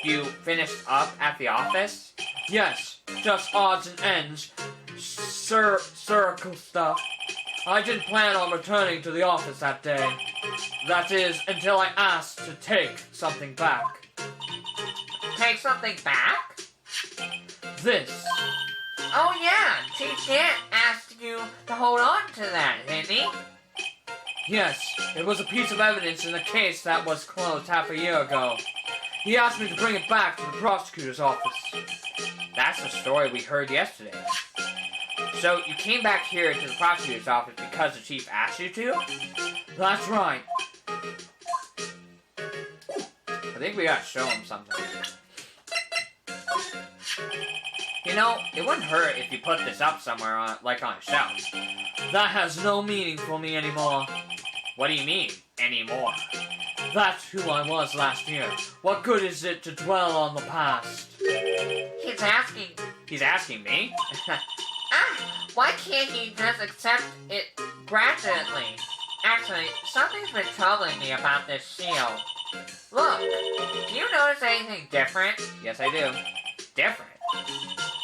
Speaker 3: You finished up at the office?
Speaker 1: Yes, just odds and ends. Circle stuff. I didn't plan on returning to the office that day. That is, until I asked to take something back.
Speaker 2: Take something back?
Speaker 1: This.
Speaker 2: Oh yeah, Chief Dan asked you to hold on to that, didn't he?
Speaker 1: Yes, it was a piece of evidence in a case that was closed half a year ago. He asked me to bring it back to the prosecutor's office.
Speaker 3: That's the story we heard yesterday. So you came back here to the prosecutor's office because the chief asked you to?
Speaker 1: That's right.
Speaker 3: I think we gotta show him something. You know, it wouldn't hurt if you put this up somewhere on a shelf.
Speaker 1: That has no meaning for me anymore.
Speaker 3: What do you mean, anymore?
Speaker 1: That's who I was last year. What good is it to dwell on the past?
Speaker 2: He's asking
Speaker 3: me?
Speaker 2: Why can't he just accept it gradually? Actually, something's been troubling me about this seal. Look, do you notice anything different?
Speaker 3: Yes, I do. Different?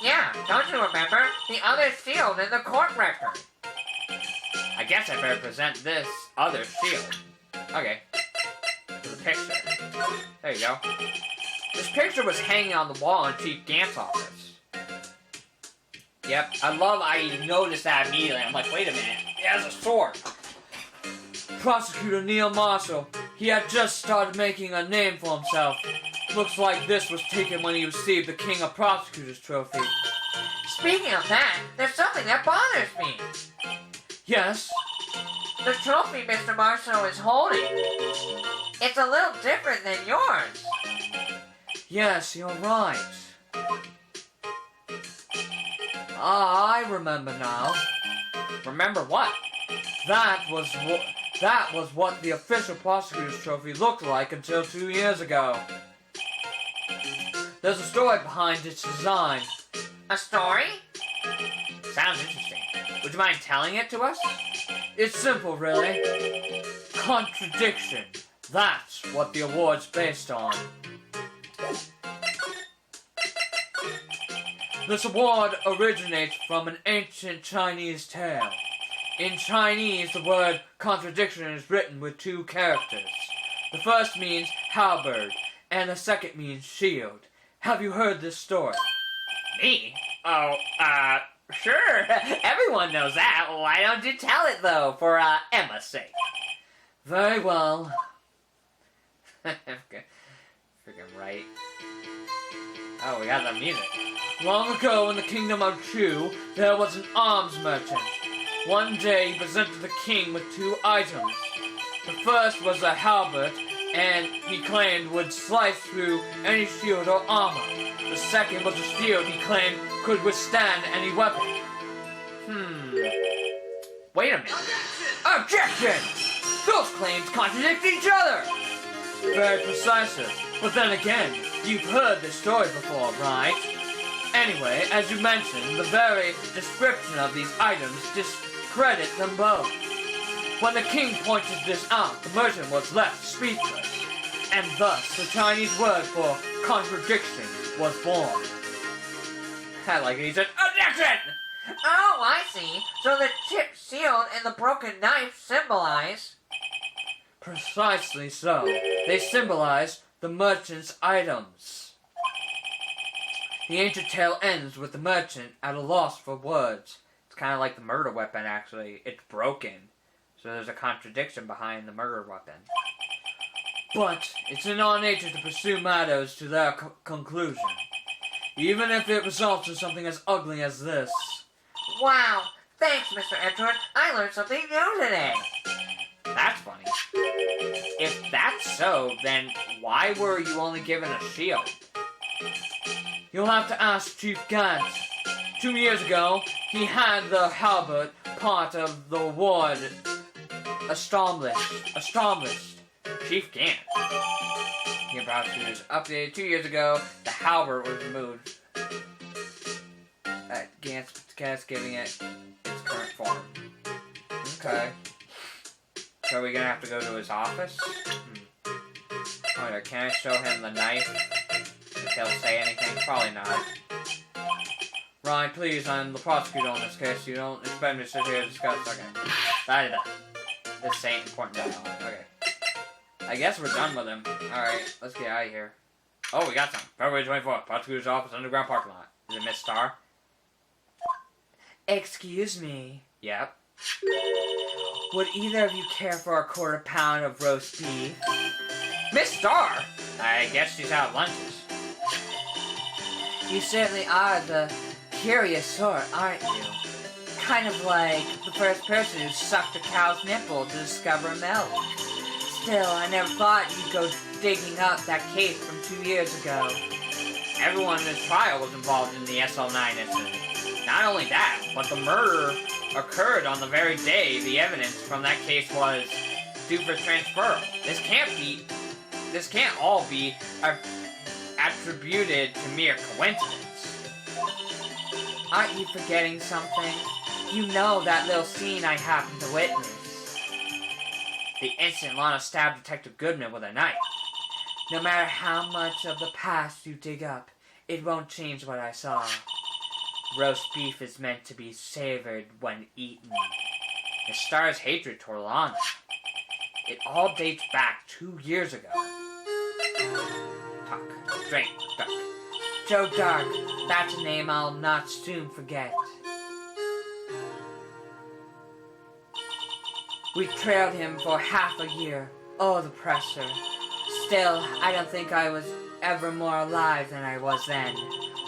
Speaker 2: Yeah, don't you remember? The other sealed in the court record.
Speaker 3: I guess I better present this other seal. Okay. To the picture. There you go. This picture was hanging on the wall in Chief Gant's office. Yep, I noticed that immediately. I'm like, wait a minute, he has a sword.
Speaker 1: Prosecutor Neil Marshall. He had just started making a name for himself. Looks like this was taken when he received the King of Prosecutors trophy.
Speaker 2: Speaking of that, there's something that bothers me.
Speaker 1: Yes?
Speaker 2: The trophy Mr. Marshall is holding. It's a little different than yours.
Speaker 1: Yes, you're right. I remember now.
Speaker 3: Remember what?
Speaker 1: That was what the official prosecutor's trophy looked like until 2 years ago. There's a story behind its design.
Speaker 2: A story?
Speaker 3: Sounds interesting. Would you mind telling it to us?
Speaker 1: It's simple, really. Contradiction. That's what the award's based on. This award originates from an ancient Chinese tale. In Chinese, the word contradiction is written with 2 characters. The first means halberd, and the second means shield. Have you heard this story?
Speaker 3: Me? Oh, sure. Everyone knows that. Why don't you tell it, though, for, Emma's sake?
Speaker 1: Very well.
Speaker 3: Freaking right.
Speaker 1: Oh, we got the music. Long ago in the kingdom of Chu, there was an arms merchant. One day he presented the king with 2 items. The first was a halberd, and he claimed would slice through any shield or armor. The second was a shield he claimed could withstand any weapon.
Speaker 3: Wait a minute.
Speaker 1: Objection! Those claims contradict each other! Very precisely. But then again, you've heard this story before, right? Anyway, as you mentioned, the very description of these items discredit them both. When the king pointed this out, the merchant was left speechless, and thus the Chinese word for contradiction was born. I like it, he said, objection!
Speaker 2: Oh, I see. So the chipped shield and the broken knife symbolize...
Speaker 1: Precisely so. They symbolize the merchant's items. The ancient tale ends with the merchant at a loss for words. It's kind of like the murder weapon, actually. It's broken. So there's a contradiction behind the murder weapon. But it's in our nature to pursue matters to their conclusion. Even if it results in something as ugly as this.
Speaker 2: Wow. Thanks, Mr. Edward. I learned something new today.
Speaker 1: That's funny. If that's so, then why were you only given a shield? You'll have to ask Chief Gant. 2 years ago, he had the halberd part of the award established. Chief Gant. Your browser is updated 2 years ago. The halberd was removed. Gant's giving it its current form. Okay. So are we gonna have to go to his office? Oh, yeah, can I show him the knife? If he'll say anything? Probably not. Ryan, please, I'm the prosecutor on this case. You don't expect me to sit here and discuss. Okay. This ain't important dialogue. Okay. I guess we're done with him. Alright, let's get out of here. Oh, we got some. February 24th, prosecutor's office, underground parking lot. Is it Miss Star?
Speaker 2: Excuse me.
Speaker 1: Yep.
Speaker 2: Would either of you care for a quarter pound of roast beef?
Speaker 1: Miss Star? I guess she's out of lunches.
Speaker 2: You certainly are the curious sort, aren't you? Kind of like the first person who sucked a cow's nipple to discover milk. Still, I never thought you'd go digging up that case from 2 years ago.
Speaker 1: Everyone in this trial was involved in the SL9 incident. Not only that, but the murder occurred on the very day the evidence from that case was due for transfer. This can't all be attributed to mere coincidence.
Speaker 2: Aren't you forgetting something? You know that little scene I happened to witness.
Speaker 1: The instant Lana stabbed Detective Goodman with a knife.
Speaker 2: No matter how much of the past you dig up, it won't change what I saw. Roast beef is meant to be savored when eaten.
Speaker 1: The Star's hatred toward Lana. It all dates back 2 years ago. Talk, drink, duck.
Speaker 2: Joe Dark, that's a name I'll not soon forget. We trailed him for half a year. Oh, the pressure. Still, I don't think I was ever more alive than I was then.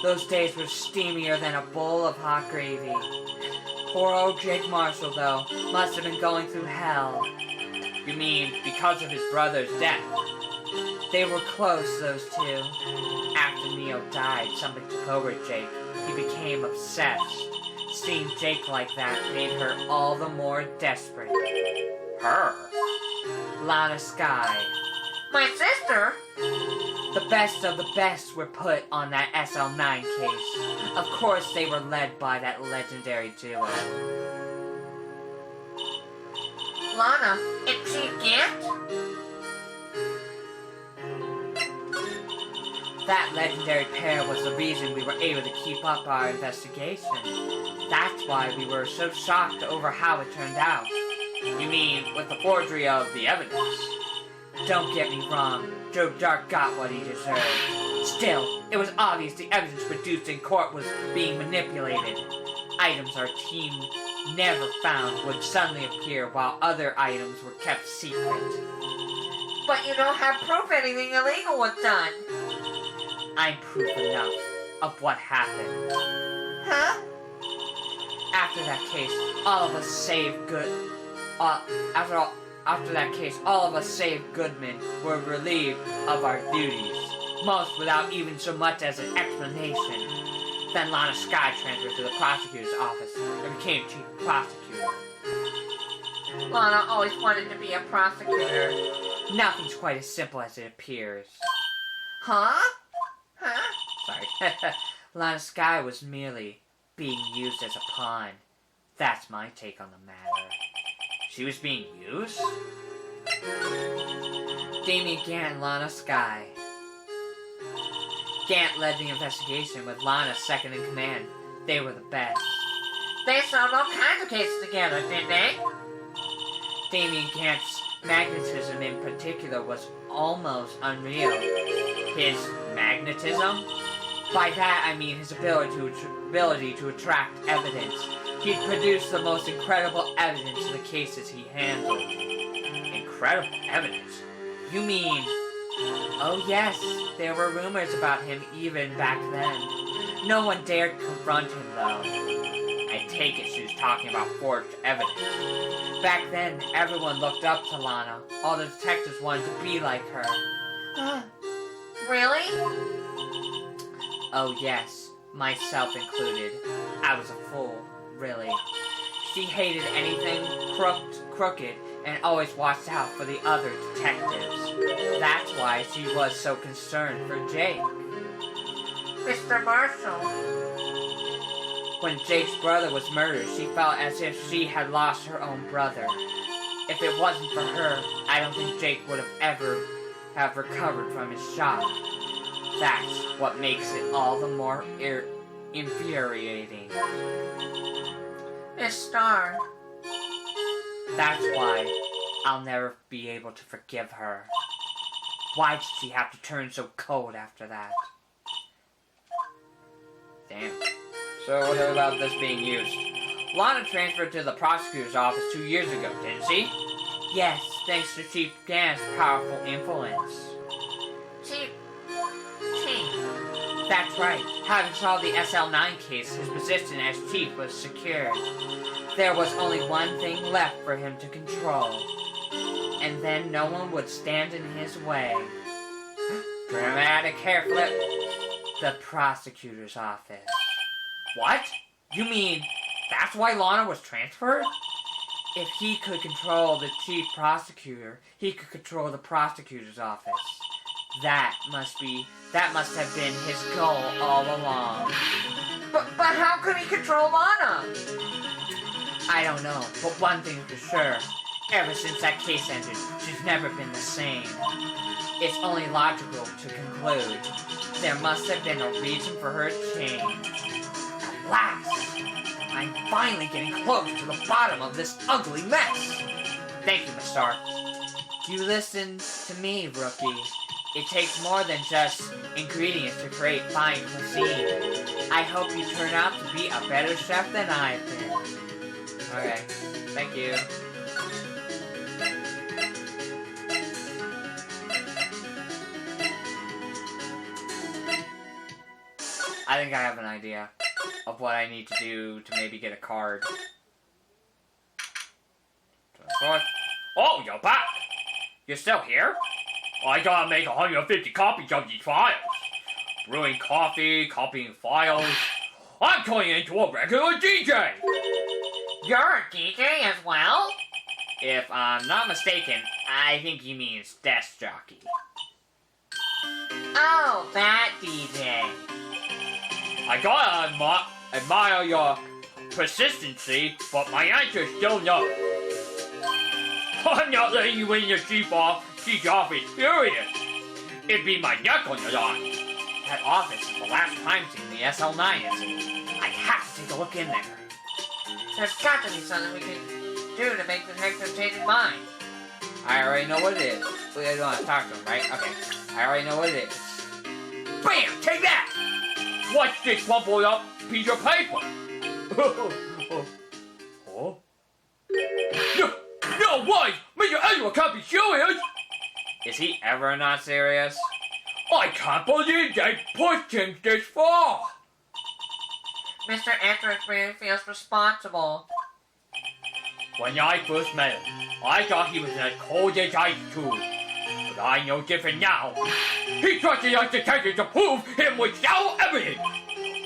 Speaker 2: Those days were steamier than a bowl of hot gravy. Poor old Jake Marshall, though, must have been going through hell.
Speaker 1: You mean because of his brother's death?
Speaker 2: They were close, those two. After Neil died, something took over Jake. He became obsessed. Seeing Jake like that made her all the more desperate.
Speaker 1: Her?
Speaker 2: Lana Skye. My sister? The best of the best were put on that SL9 case. Of course they were led by that legendary duo. Lana, and Chief Gant?
Speaker 1: That legendary pair was the reason we were able to keep up our investigation. That's why we were so shocked over how it turned out.
Speaker 3: You mean with the forgery of the evidence?
Speaker 1: Don't get me wrong, Joe Dark got what he deserved. Still, it was obvious the evidence produced in court was being manipulated. Items our team never found would suddenly appear while other items were kept secret.
Speaker 2: But you don't have proof anything illegal was done.
Speaker 1: I'm proof enough of what happened.
Speaker 2: Huh?
Speaker 1: After that case, all of us save Goodman were relieved of our duties, most without even so much as an explanation. Then Lana Sky transferred to the prosecutor's office and became chief prosecutor.
Speaker 2: Lana always wanted to be a prosecutor.
Speaker 1: Nothing's quite as simple as it appears.
Speaker 2: Huh? Huh?
Speaker 1: Sorry. Lana Sky was merely being used as a pawn. That's my take on the matter.
Speaker 3: She was being used?
Speaker 1: Damien Gant and Lana Sky. Gant led the investigation with Lana second in command. They were the best.
Speaker 2: They solved all kinds of cases together, didn't they?
Speaker 1: Damien Gant's magnetism in particular was almost unreal.
Speaker 3: His magnetism?
Speaker 1: By that I mean his ability to attract evidence. He'd produced the most incredible evidence in the cases he handled.
Speaker 3: Incredible evidence?
Speaker 1: You mean... Oh yes, there were rumors about him even back then. No one dared confront him though.
Speaker 3: I take it she was talking about forged evidence.
Speaker 1: Back then, everyone looked up to Lana. All the detectives wanted to be like her.
Speaker 2: Really?
Speaker 1: Oh yes, myself included. I was a fool, really. She hated anything crooked and always watched out for the other detectives. That's why she was so concerned for Jake.
Speaker 2: Mr. Marshall.
Speaker 1: When Jake's brother was murdered, she felt as if she had lost her own brother. If it wasn't for her, I don't think Jake would have ever recovered from his shock. That's what makes it all the more infuriating.
Speaker 2: Miss Starr.
Speaker 1: That's why I'll never be able to forgive her. Why did she have to turn so cold after that?
Speaker 3: Damn. So what about this being used?
Speaker 1: Lana transferred to the prosecutor's office 2 years ago, didn't she? Yes, thanks to Chief Gant's powerful influence.
Speaker 2: Chief.
Speaker 1: That's right. Having solved the SL9 case, his position as chief was secured. There was only one thing left for him to control. And then no one would stand in his way. Dramatic hair flip. The prosecutor's office.
Speaker 3: What?
Speaker 1: You mean that's why Lana was transferred? If he could control the chief prosecutor, he could control the prosecutor's office. That must have been his goal all along.
Speaker 2: But how could he control Lana?
Speaker 1: I don't know, but one thing for sure. Ever since that case ended, she's never been the same. It's only logical to conclude there must have been a reason for her change. At last, I'm finally getting close to the bottom of this ugly mess.
Speaker 3: Thank you, Miss Starr.
Speaker 1: You listen to me, rookie. It takes more than just ingredients to create fine cuisine. I hope you turn out to be a better chef than I've been.
Speaker 3: Okay, thank you.
Speaker 1: I think I have an idea of what I need to do to maybe get a card.
Speaker 3: Oh, you're back! You're still here? I gotta make 150 copies of these files. Brewing coffee, copying files. I'm turning into a regular DJ!
Speaker 2: You're a DJ as well?
Speaker 3: If I'm not mistaken, I think he means desk jockey.
Speaker 2: Oh, that DJ.
Speaker 3: I gotta admire your persistency, but my answer's still no. I'm not letting you win your chief office, period. It'd be my neck on the line.
Speaker 1: That office is the last crime scene the SL9 is in. I have to take a look in there.
Speaker 2: There's got to be something we can do to make the detective change his mind.
Speaker 1: I already know what it is. We don't want to talk to him, right? Okay. I already know what it is. BAM! Take that!
Speaker 3: What's this crumpled up piece of paper? Oh? No way! Mr. Edward can't be serious!
Speaker 1: Is he ever not serious?
Speaker 3: I can't believe they pushed him this far!
Speaker 2: Mr. Edwards really feels responsible.
Speaker 3: When I first met him, I thought he was as cold as ice too. But I know different now. He trusted us detectives to prove him without evidence.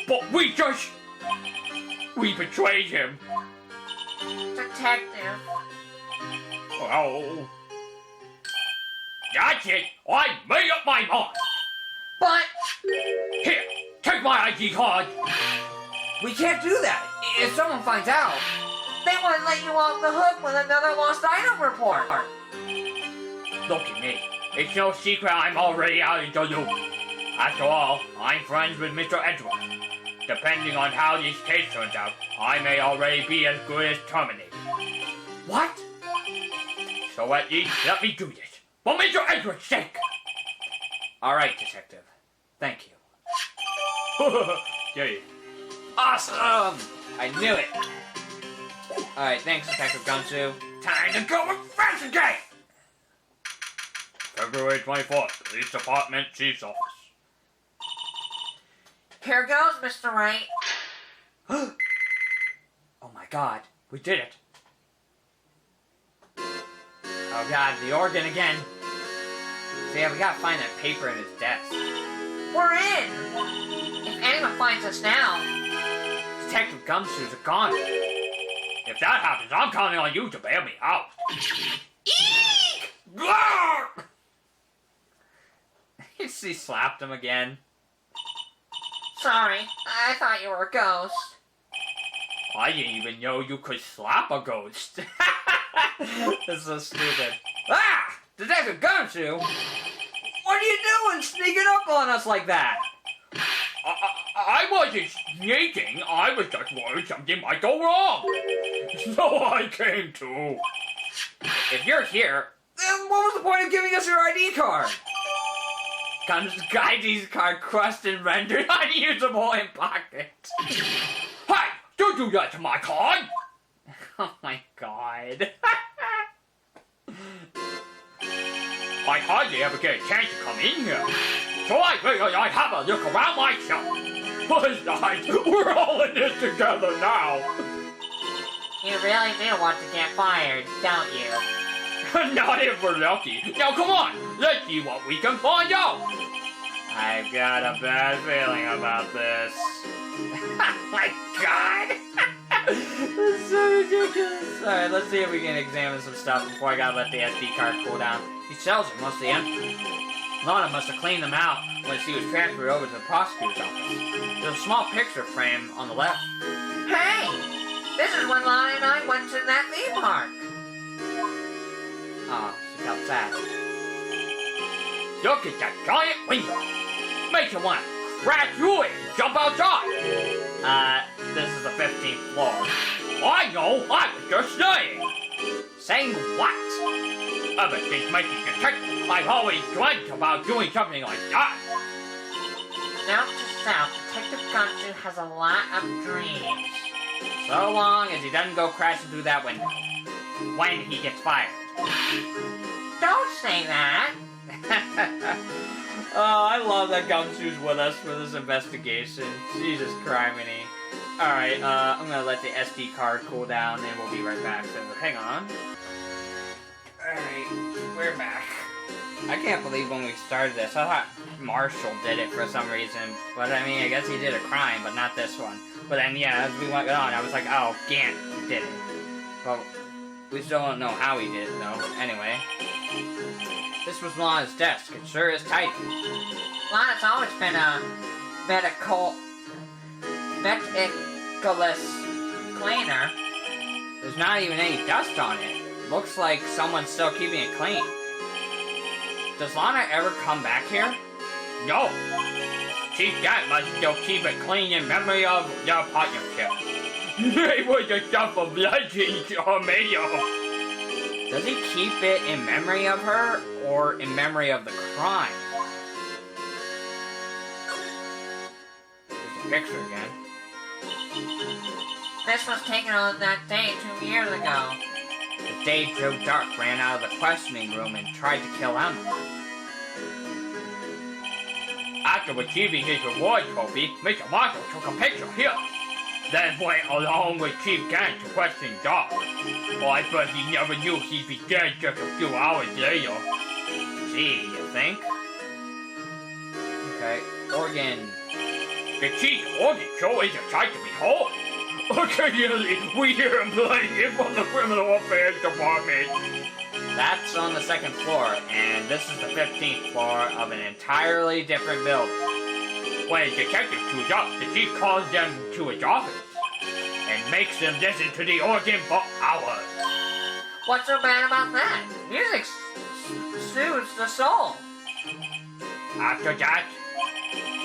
Speaker 3: But we betrayed him.
Speaker 2: Detective.
Speaker 3: Oh. That's it. I made up my mind.
Speaker 2: But
Speaker 3: Here, take my ID card.
Speaker 1: We can't do that. If someone finds out.
Speaker 2: they wouldn't let you off the hook with another lost item report.
Speaker 3: Look at me. It's no secret I'm already out of the loop. After all, I'm friends with Mr. Edward. Depending on how this case turns out, I may already be as good as terminated.
Speaker 1: What?
Speaker 3: So at least let me do this. For Mr. Edward's sake!
Speaker 1: Alright, detective. Thank you.
Speaker 3: Yay.
Speaker 1: Awesome! I knew it. Alright, thanks, Detective Gumshoe.
Speaker 3: Time to go investigate! February 24th, Police Department Chief's Office.
Speaker 2: Here goes, Mr. Wright.
Speaker 1: Oh my god, we did it. Oh god, the organ again. So yeah, we gotta find that paper in his desk.
Speaker 2: We're in. If anyone finds us now,
Speaker 1: Detective Gumshoe's a goner.
Speaker 3: If that happens, I'm counting on you to bail me out.
Speaker 1: Eek! He slapped him again.
Speaker 2: sorry, I thought you were a ghost.
Speaker 3: I didn't even know you could slap a ghost.
Speaker 1: This is so stupid. Ah! Detective Gumshoe! What are you doing sneaking up on us like that?
Speaker 3: I wasn't sneaking. I was just worried something might go wrong. So I came too.
Speaker 1: If you're here, then what was the point of giving us your ID card? ID card crushed and rendered unusable in pocket.
Speaker 3: Hey, don't do that to my card.
Speaker 1: Oh my god.
Speaker 3: I hardly ever get a chance to come in here. So I figured I'd have a look around myself. Besides, we're all in this together now.
Speaker 2: You really do want to get fired, don't you?
Speaker 3: Not if we're lucky. Now come on, let's see what we can find out.
Speaker 1: I've got a bad feeling about this. Oh my god! This is so ridiculous. Alright, let's see if we can examine some stuff before I gotta let the SD card cool down. These shells are mostly empty. Lana must have cleaned them out when she was transferred over to the prosecutor's office. There's a small picture frame on the left.
Speaker 2: Hey! This is when Lana and I went to that theme park.
Speaker 1: Oh, she felt sad.
Speaker 3: Look at that giant window. Makes you want to crash through it and jump outside.
Speaker 1: This is the 15th floor.
Speaker 3: I know, I was just saying.
Speaker 1: Saying what?
Speaker 3: Ever since making detective, I've always dreamt about doing something like that.
Speaker 2: Note to self, Detective Gumshoe has a lot of dreams.
Speaker 1: So long as he doesn't go crashing through that window. When he gets fired.
Speaker 2: Don't say that.
Speaker 1: Oh, I love that Gumshoe's with us for this investigation. Jesus criminy. Alright, I'm gonna let the SD card cool down and we'll be right back, so hang on. Alright, we're back. I can't believe when we started this, I thought Marshall did it for some reason. But I mean, I guess he did a crime, but not this one. But then, yeah, as we went on, I was like, oh, Gant did it. Well, we still don't know how he did it, though. Anyway. This was Lana's desk. It sure is tight.
Speaker 2: Lana's always been a meticulous cleaner.
Speaker 1: There's not even any dust on it. Looks like someone's still keeping it clean. Does Lana ever come back here?
Speaker 3: No. Chief Gant must still keep it clean in memory of their partnership. They were the stuff of legends are made of.
Speaker 1: Does he keep it in memory of her or in memory of the crime? There's a picture again.
Speaker 2: This was taken on that day 2 years ago.
Speaker 1: The day Joe Dark ran out of the questioning room and tried to kill Emma.
Speaker 3: After achieving his reward trophy, Mr. Marshall took a picture here. Then went along with Chief Gant to question Doc. Well, I bet he never knew he'd be dead just a few hours later.
Speaker 1: Gee, you think? Okay, organ.
Speaker 3: The Chief's organ show is a sight to behold. Occasionally, we hear him playing from the Criminal Affairs Department.
Speaker 1: That's on the 2nd floor, and this is the 15th floor of an entirely different building.
Speaker 3: When a detective shows up, the Chief calls them to his office and makes them listen to the organ for hours.
Speaker 2: What's so bad about that? Music soothes the soul.
Speaker 3: After that,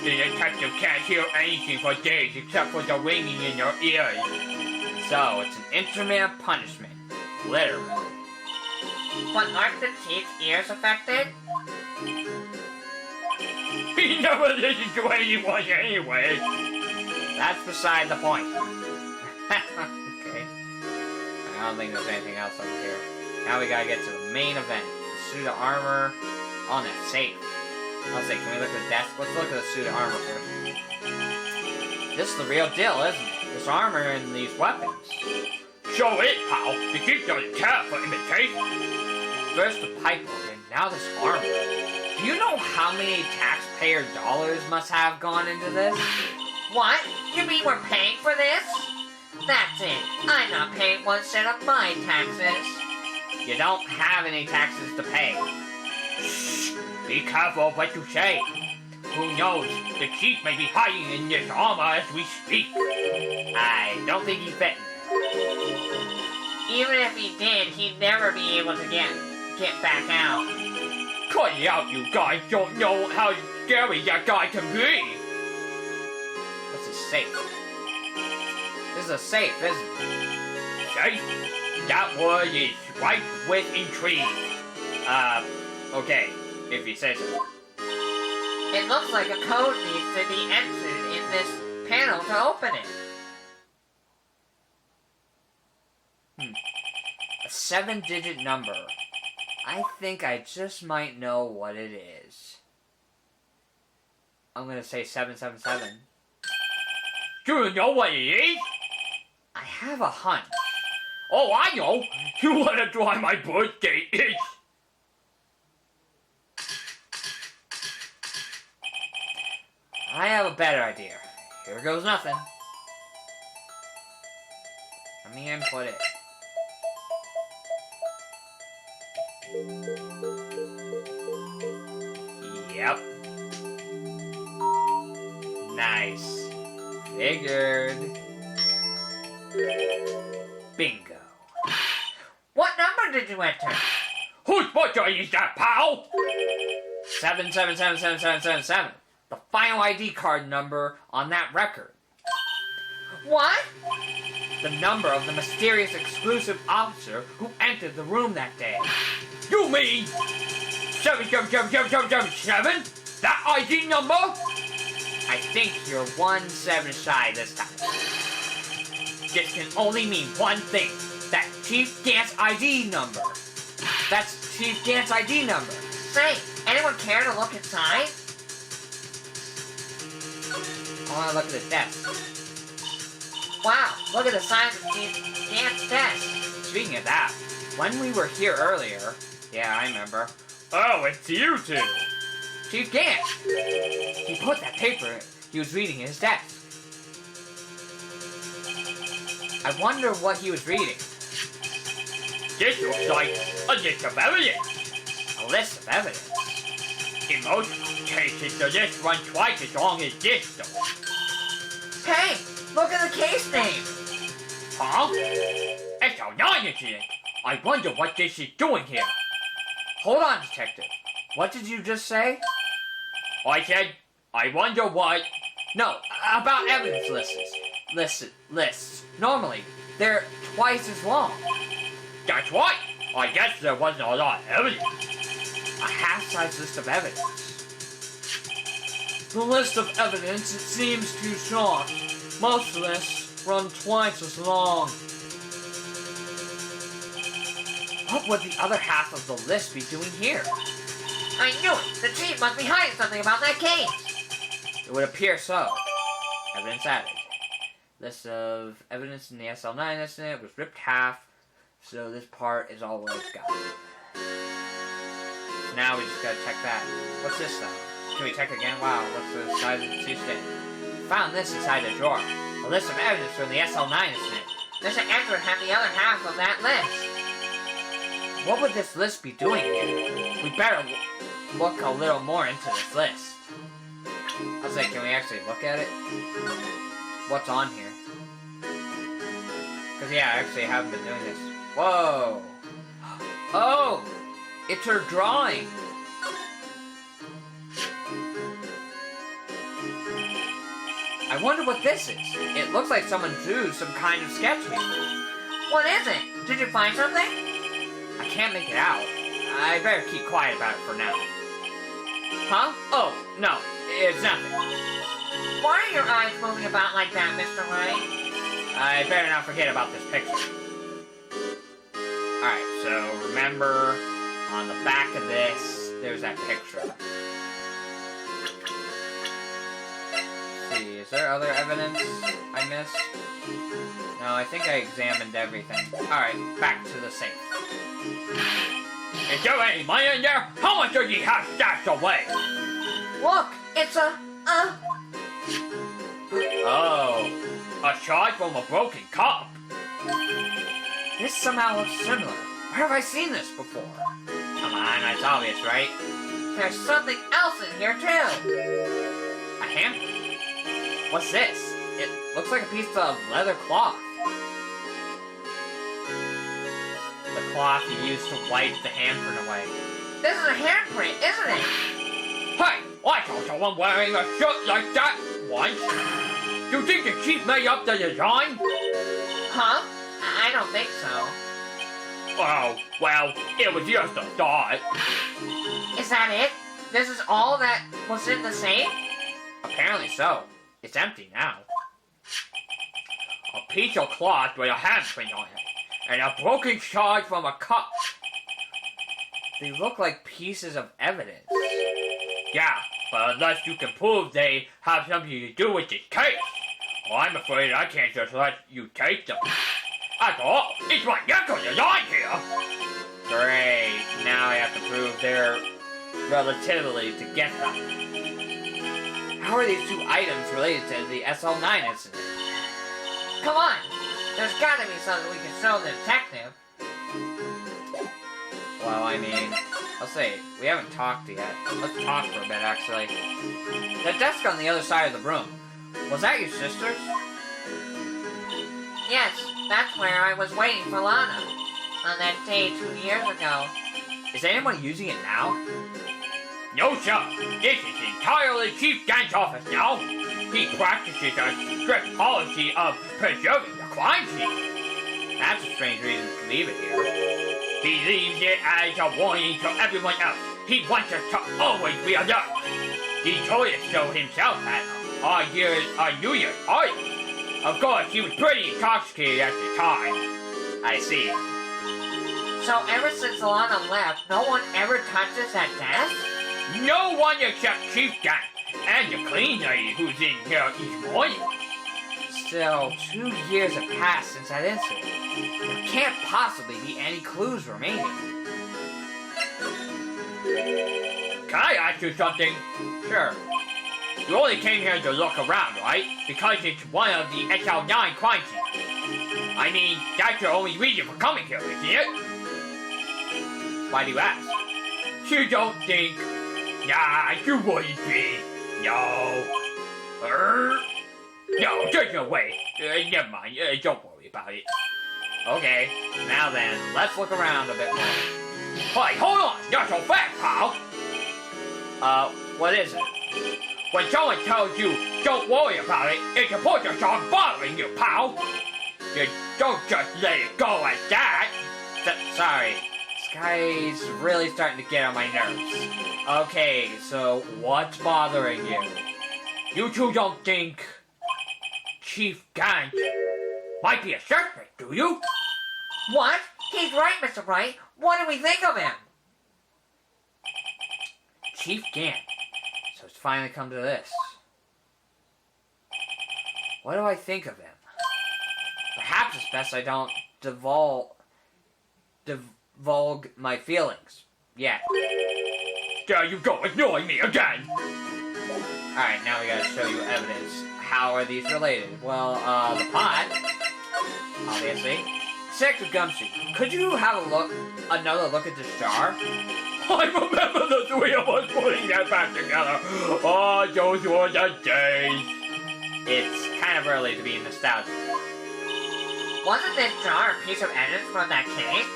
Speaker 3: the detective can't hear anything for days except for the ringing in their ears.
Speaker 1: So, it's an instrument of punishment. Literally.
Speaker 2: But aren't the Chief's ears affected?
Speaker 3: He never listens to anyone anyway.
Speaker 1: That's beside the point. Okay. I don't think there's anything else over here. Now we gotta get to the main event. The suit of armor on that safe. I'll say, can we look at the desk? Let's look at the suit of armor first. This is the real deal, isn't it? This armor and these weapons.
Speaker 3: Show it, pal. The Chief doesn't care for imitation.
Speaker 1: First the pipe organ, now this armor. Do you know how many taxpayer dollars must have gone into this?
Speaker 2: What? You mean we're paying for this? That's it. I'm not paying 1 cent of my taxes.
Speaker 1: You don't have any taxes to pay.
Speaker 3: Shh. Be careful what you say. Who knows? The Chief may be hiding in this armor as we speak.
Speaker 1: I don't think he fit.
Speaker 2: Even if he did, he'd never be able to get back out.
Speaker 3: Cut it out, you guys don't know how scary that guy can be.
Speaker 1: What's a safe? This is a safe, isn't it?
Speaker 3: Safe? That word is ripe with intrigue.
Speaker 1: Okay, if you say so.
Speaker 2: It looks like a code needs to be entered in this panel to open it.
Speaker 1: A 7-digit number. I think I just might know what it is. I'm gonna say 777.
Speaker 3: Do you know what it is?
Speaker 1: I have a hunch.
Speaker 3: Oh, I know. You want to try my birthday itch?
Speaker 1: I have a better idea. Here goes nothing. Let me input it. Yep. Nice. Figured. Bingo.
Speaker 2: What number did you enter?
Speaker 3: Whose birthday is that, pal?
Speaker 1: 777777. The final ID card number on that record.
Speaker 2: What?
Speaker 1: The number of the mysterious exclusive officer who entered the room that day.
Speaker 3: You mean 777777? That ID number?
Speaker 1: I think you're 1 7 shy this time. This can only mean one thing. That Chief Gant's ID number. That's Chief Gant's ID number.
Speaker 2: Say, anyone care to look inside?
Speaker 1: I want to look at the desk.
Speaker 2: Wow, look at the size of Chief Gant's desk.
Speaker 1: Speaking of that, when we were here earlier, yeah, I remember,
Speaker 3: Oh, it's you two.
Speaker 1: Chief Gant, he put that paper he was reading in his desk. I wonder what he was reading.
Speaker 3: This looks like a list of evidence.
Speaker 1: A list of evidence.
Speaker 3: In most cases, the list runs twice as long as this, though.
Speaker 2: Hey, look at the case name.
Speaker 3: Huh? SL9 is in it. I wonder what this is doing here.
Speaker 1: Hold on, Detective. What did you just say?
Speaker 3: I said I wonder what...
Speaker 1: No, about evidence lists. Normally, they're twice as long.
Speaker 3: That's right. I guess there wasn't a lot of evidence.
Speaker 1: A half-size list of evidence. The list of evidence, it seems too short. Most lists run twice as long. What would the other half of the list be doing here?
Speaker 2: I knew it! The chief must be hiding something about that case!
Speaker 1: It would appear so. Evidence added. List of evidence in the SL9 incident was ripped half, so this part is all we've got. Now we just gotta check that. What's this though? Can we check again? Wow, what's the size of the two-stick? Found this inside a drawer. A list of evidence from the SL9 incident.
Speaker 2: Mr. Edward had the other half of that list.
Speaker 1: What would this list be doing here? We better look a little more into this list. I was like, can we actually look at it? What's on here? Because yeah, I actually haven't been doing this. Whoa! Oh! It's her drawing! I wonder what this is. It looks like someone drew some kind of sketch here.
Speaker 2: What is it? Did you find something?
Speaker 1: I can't make it out. I better keep quiet about it for now. Huh? Oh, no. It's nothing.
Speaker 2: Why are your eyes moving about like that, Mr. Wright?
Speaker 1: I better not forget about this picture. Alright, so remember, on the back of this, there's that picture. Let's see, is there other evidence I missed? No, I think I examined everything. Alright, back to the safe.
Speaker 3: Is there any money in there? How much do you have stashed away?
Speaker 2: Look, it's
Speaker 3: Oh, a shard from a broken cup.
Speaker 1: This somehow looks similar. Where have I seen this before? Come on, that's obvious, right?
Speaker 2: There's something else in here, too.
Speaker 1: A hamper? What's this? It looks like a piece of leather cloth. The cloth you use to wipe the handprint away.
Speaker 2: This is a handprint, isn't it?
Speaker 3: Hey, I saw someone wearing a shirt like that once. Do you think the chief made up the design?
Speaker 2: Huh? I don't think so.
Speaker 3: Oh, well, it was just a thought.
Speaker 2: Is that it? This is all that was in the safe?
Speaker 1: Apparently so. It's empty now.
Speaker 3: A piece of cloth with a handprint on it, and a broken shard from a cup.
Speaker 1: They look like pieces of evidence.
Speaker 3: Yeah, but unless you can prove they have something to do with this case, well, I'm afraid I can't just let you take them. After all, it's my neck on the line here.
Speaker 1: Great. Now I have to prove their relativity to get them. How are these two items related to the SL9 incident?
Speaker 2: Come on. There's gotta be something we can show the detective.
Speaker 1: Well, I mean, I'll say, we haven't talked yet. Let's talk for a bit, actually. The desk on the other side of the room. Was that your sister's?
Speaker 2: Yes, that's where I was waiting for Lana. On that day 2 years ago.
Speaker 1: Is anyone using it now?
Speaker 3: No, sir. This is entirely Chief Dan's office now. He practices a strict policy of preserving the crime scene.
Speaker 1: That's a strange reason to leave it here.
Speaker 3: He leaves it as a warning to everyone else. He wants us to always be alert. He told us so himself at our New Year's party. Of course, he was pretty intoxicated at the time.
Speaker 1: I see.
Speaker 2: So ever since Lana left, no one ever touches that desk?
Speaker 3: No one except Chief Dan and the clean lady who's in here each morning.
Speaker 1: Still, 2 years have passed since that incident. There can't possibly be any clues remaining.
Speaker 3: Can I ask you something?
Speaker 1: Sure.
Speaker 3: You only came here to look around, right? Because it's one of the SL9 crime scenes. I mean, that's your only reason for coming here, isn't it?
Speaker 1: Why do you ask?
Speaker 3: You don't think... Nah, you wouldn't be. No. No, there's no way. Never mind. Don't worry about it.
Speaker 1: Okay, now then, let's look around a bit more.
Speaker 3: Hey, hold on! Not so fast, pal!
Speaker 1: What is it?
Speaker 3: When someone tells you, don't worry about it, it's supposed to start bothering you, pal. You don't just let it go like that.
Speaker 1: Sorry. This guy's really starting to get on my nerves. Okay, so what's bothering you?
Speaker 3: You two don't think Chief Gant might be a suspect, do you?
Speaker 2: What? He's right, Mr. Wright. What do we think of him?
Speaker 1: Chief Gant. So it's finally come to this. What do I think of him? Perhaps it's best I don't divulge my feelings. Yeah.
Speaker 3: There you go, ignoring me again.
Speaker 1: Alright, now we gotta show you evidence. How are these related? Well, the pot, obviously. Detective Gumshoe, could you have another look at this jar?
Speaker 3: I remember the three of us putting that back together. Oh, those were the days.
Speaker 1: It's kind of early to be nostalgic.
Speaker 2: Wasn't this jar a piece of evidence from that case?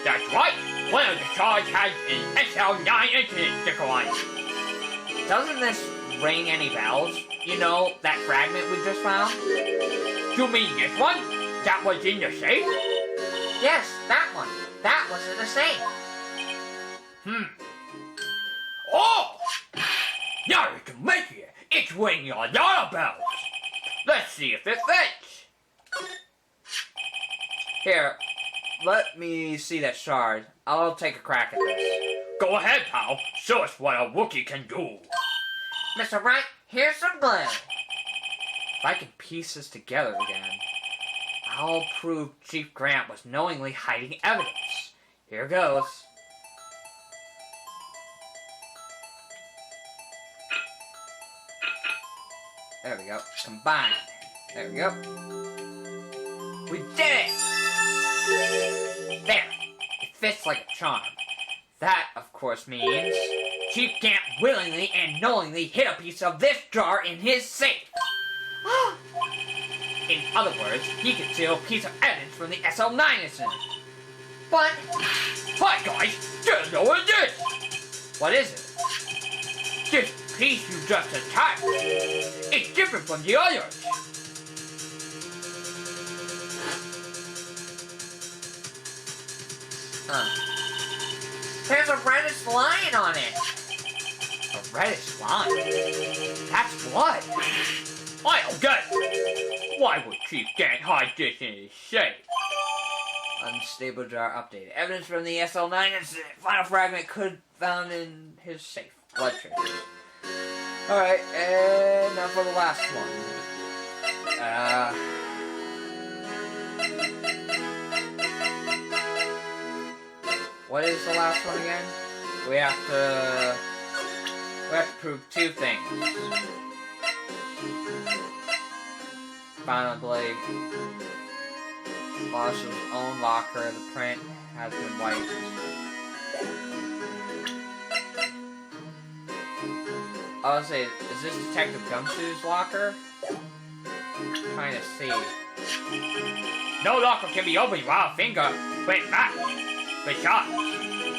Speaker 3: That's right. One of the jars has an SL9 incident sticker on it.
Speaker 1: Doesn't this ring any bells? You know, that fragment we just found?
Speaker 3: You mean this one? That was in the safe?
Speaker 2: Yes, that one. That was in the safe.
Speaker 3: Oh! Now you can make it. It's ringing a lot of bells. Let's see if it fits.
Speaker 1: Here, let me see that shard. I'll take a crack at this.
Speaker 3: Go ahead, pal. Show us what a Wookiee can do.
Speaker 2: Mr. Wright, here's some glue.
Speaker 1: If I can piece this together again, I'll prove Chief Grant was knowingly hiding evidence. Here goes. There we go. Combine. There we go. We did it! There. It fits like a charm. That, of course, means Chief Gant willingly and knowingly hid a piece of this jar in his safe. In other words, he could steal a piece of evidence from the SL9 incident.
Speaker 2: But
Speaker 3: Hi, guys. Just know what it is.
Speaker 1: What is it?
Speaker 3: This piece you just attacked. It's different from the others.
Speaker 2: there's a reddish line on it.
Speaker 1: A reddish line? That's blood.
Speaker 3: I don't get it. Why would Chief Gant hide this in his safe?
Speaker 1: Unstable jar updated. Evidence from the SL9 incident. Final fragment could found in his safe. Blood traces. Alright, and now for the last one. What is the last one again? We have to prove two things. Found, I believe, Marshall's own locker. The print has been wiped. I was say, is this Detective Gumshoe's locker? I'm trying to see.
Speaker 3: No locker can be opened while a finger went back. Besides,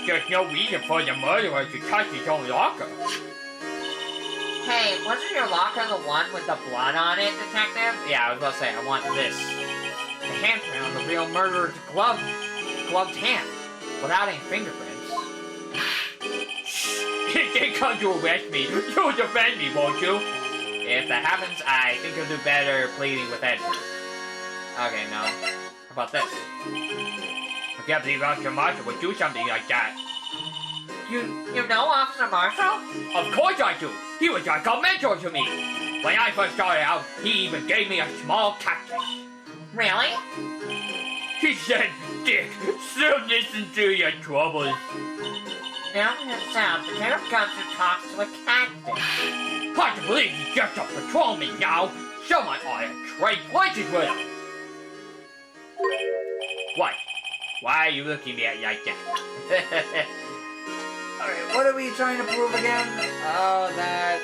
Speaker 3: there's no reason for the murderer to touch his own locker.
Speaker 2: Hey, wasn't your locker the one with the blood on it, Detective?
Speaker 1: Yeah, I was about to say, I want this. The handprint on the real murderer's gloved hand, without any fingerprints.
Speaker 3: If they come to arrest me, you'll defend me, won't you?
Speaker 1: If that happens, I think you'll do better pleading with Edward. Okay, no. How about this?
Speaker 3: I can't believe Officer Marshall would do something like that.
Speaker 2: You know Officer Marshall?
Speaker 3: Of course I do. He was like a mentor to me. When I first started out, he even gave me a small cactus.
Speaker 2: Really?
Speaker 3: He said, Dick, still listen to your troubles.
Speaker 2: Now it sounds Detective Gumshoe talks to a cactus.
Speaker 3: Hard to believe he's just a patrolman now. Someone ought to trade places with him. What? Why are you looking at me like that?
Speaker 1: Alright, what are we trying to prove again? Oh, that...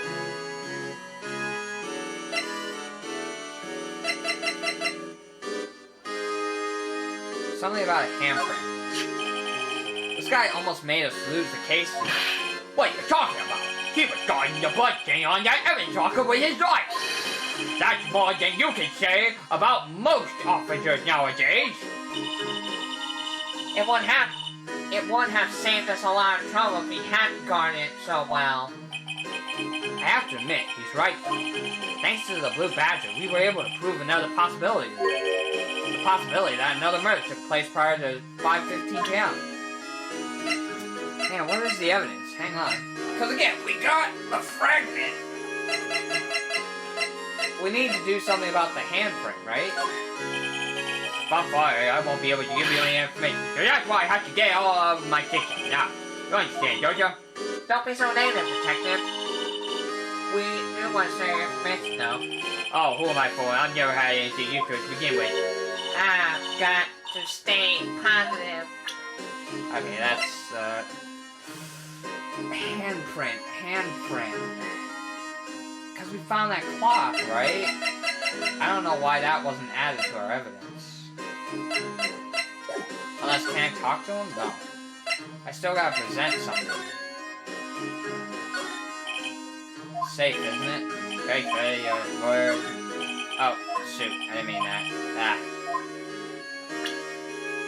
Speaker 1: Something about a handprint. This guy almost made us lose the case.
Speaker 3: What are you talking about? He was guarding the blood stain on that evidence locker with his life. That's more than you can say about most officers nowadays.
Speaker 2: It wouldn't have saved us a lot of trouble if he hadn't guarded it so well.
Speaker 1: I have to admit, he's right though. Thanks to the Blue Badger, we were able to prove another possibility. The possibility that another murder took place prior to 5:15 p.m. Man, what is the evidence? Hang on. Because again, we got the fragment. We need to do something about the handprint, right?
Speaker 3: If I'm fired, I won't be able to give you any information. So that's why I have to get all of my kitchen. Now, you understand, don't you?
Speaker 2: Don't be so negative, Detective. We do want to share your information, though.
Speaker 3: Oh, who am I fooling? I've never had anything useful to begin with.
Speaker 2: Got to stay positive.
Speaker 1: Okay, that's, handprint. Because we found that clock, right? I don't know why that wasn't added to our evidence. Unless, can I talk to him? No. I still gotta present something. Safe, isn't it? Okay, your word. Oh, shoot, I didn't mean that.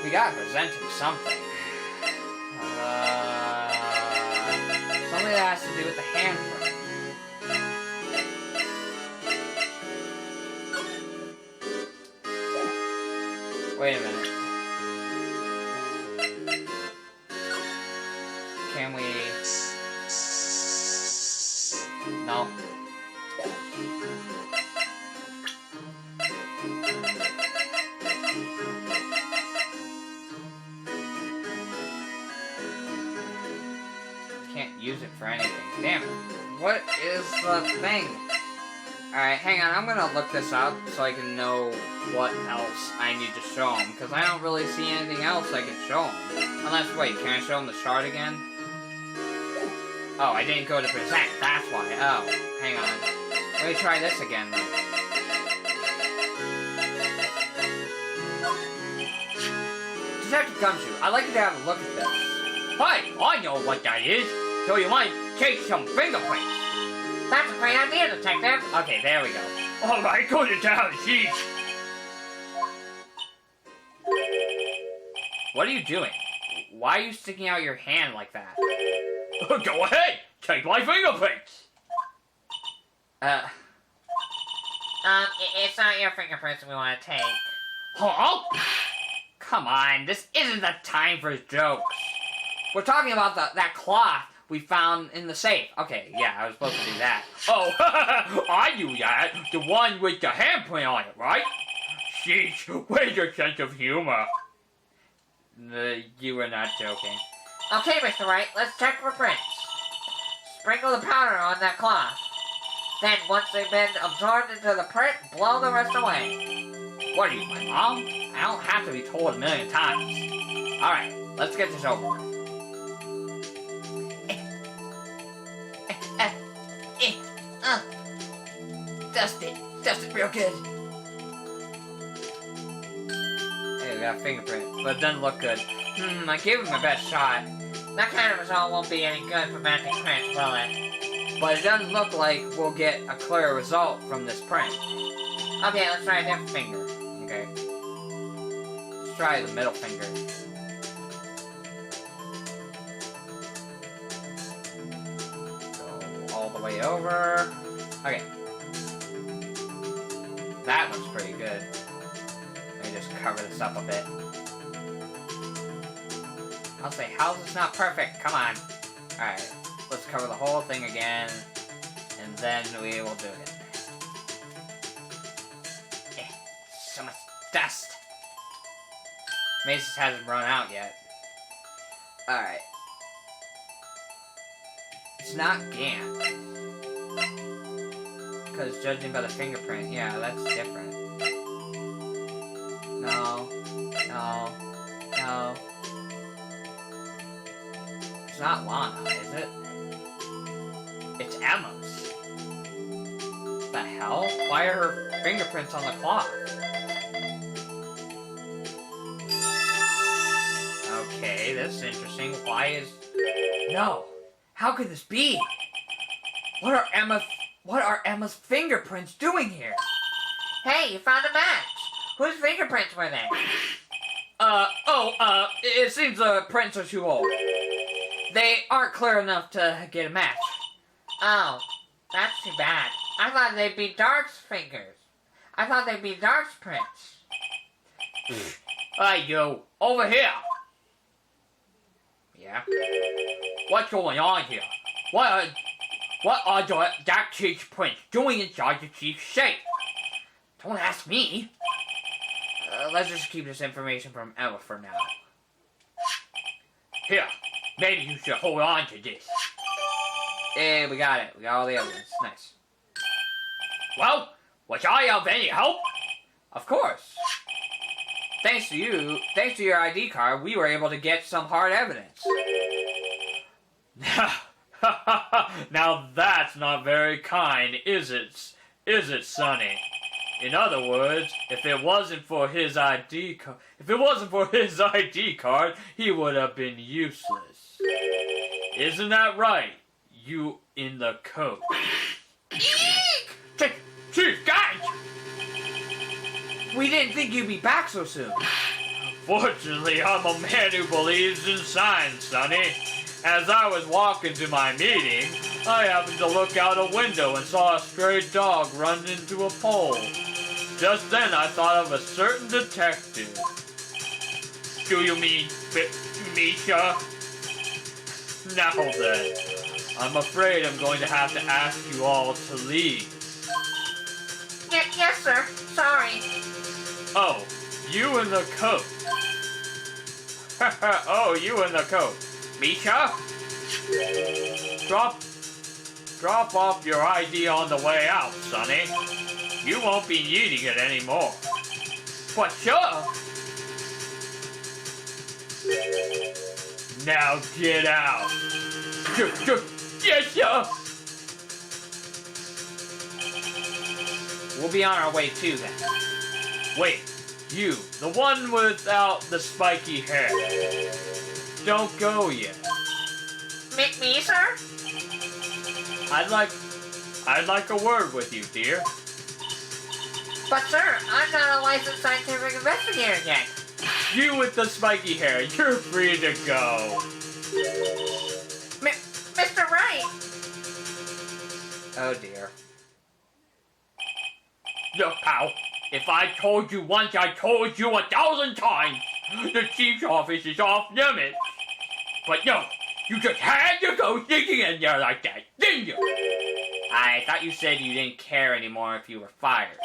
Speaker 1: We gotta present him something. Something that has to do with the handprint. Wait a minute. Can we... No. Can't use it for anything. Damn it. What is the thing? Alright, hang on. I'm gonna look this up so I can know what else I need to show him. Because I don't really see anything else I can show him. Unless, wait, can I show him the shard again? Oh, I didn't go to present. That's why. Oh, hang on. Let me try this again then. Detective Gumshoe, I'd like you to have a look at this.
Speaker 3: Hey, I know what that is. So you might take some fingerprints.
Speaker 2: That's a great idea, Detective.
Speaker 1: Okay, there we go.
Speaker 3: Alright, go to town, sheesh.
Speaker 1: What are you doing? Why are you sticking out your hand like that?
Speaker 3: Go ahead, take my fingerprints.
Speaker 2: It's not your fingerprints we want to take.
Speaker 3: Huh?
Speaker 1: Come on, this isn't the time for jokes. We're talking about that cloth we found in the safe. Okay, yeah, I was supposed to do that.
Speaker 3: Oh, I knew that. The one with the handprint on it, right? Sheesh, where's your sense of humor?
Speaker 1: You were not joking.
Speaker 2: Okay, Mr. Wright, let's check for prints. Sprinkle the powder on that cloth. Then, once they've been absorbed into the print, blow the rest away.
Speaker 1: What are you, my mom? I don't have to be told a million times. Alright, let's get this over with. Dust it real good. Hey, we got a fingerprint, but it doesn't look good. I gave it my best shot.
Speaker 2: That kind of result won't be any good for matching prints, will it?
Speaker 1: But it doesn't look like we'll get a clear result from this print.
Speaker 2: Okay, let's try a different finger.
Speaker 1: Okay. Let's try the middle finger. Go all the way over. Okay. That looks pretty good. Let me just cover this up a bit. I'll say, how's this not perfect? Come on. Alright, let's cover the whole thing again, and then we will do it. So much dust. Macy's hasn't run out yet. Alright. It's not Gant. Because judging by the fingerprint, yeah, that's different. No. It's not Lana, is it? It's Emma's. The hell? Why are her fingerprints on the cloth? Okay, this is interesting. Why is... No! How could this be? What are Emma's fingerprints doing here?
Speaker 2: Hey, you found a match. Whose fingerprints were they?
Speaker 1: It seems the prints are too old. They aren't clear enough to get a match.
Speaker 2: Oh, that's too bad. I thought they'd be Dark's fingers. I thought they'd be Dark's prints.
Speaker 3: Hey, you, over here.
Speaker 1: Yeah?
Speaker 3: What's going on here? What are that chief's prints doing inside the chief's safe?
Speaker 1: Don't ask me. Let's just keep this information from Emma for now.
Speaker 3: Here, maybe you should hold on to this.
Speaker 1: Hey, we got it. We got all the evidence. Nice.
Speaker 3: Well, was I of any help?
Speaker 1: Of course. Thanks to your ID card, we were able to get some hard evidence.
Speaker 3: Now that's not very kind, is it? Is it, Sonny? In other words, if it wasn't for his ID card, he would have been useless. Isn't that right? You in the coat. Chief, guys!
Speaker 1: We didn't think you'd be back so soon.
Speaker 3: Fortunately, I'm a man who believes in science, Sonny. As I was walking to my meeting, I happened to look out a window and saw a stray dog run into a pole. Just then, I thought of a certain detective. Do you mean Misha? Now then, I'm afraid I'm going to have to ask you all to leave.
Speaker 2: Yes, sir. Sorry.
Speaker 3: Oh, you in the coat. Oh, you in the coat. Misha? Drop off your ID on the way out, Sonny. You won't be needing it anymore. But sure. Now get out. Yes, sir.
Speaker 1: We'll be on our way too then.
Speaker 3: Wait, you, the one without the spiky hair. Don't go yet.
Speaker 2: Me, sir?
Speaker 3: I'd like a word with you, dear.
Speaker 2: But, sir, I'm not a licensed scientific investigator yet.
Speaker 3: You with the spiky hair, you're free to go.
Speaker 2: Mr. Wright!
Speaker 1: Oh dear.
Speaker 3: Look, pal, if I told you once, I told you 1,000 times. The chief's office is off limits. But no, you just had to go sneaking in there like that, didn't you?
Speaker 1: I thought you said you didn't care anymore if you were fired.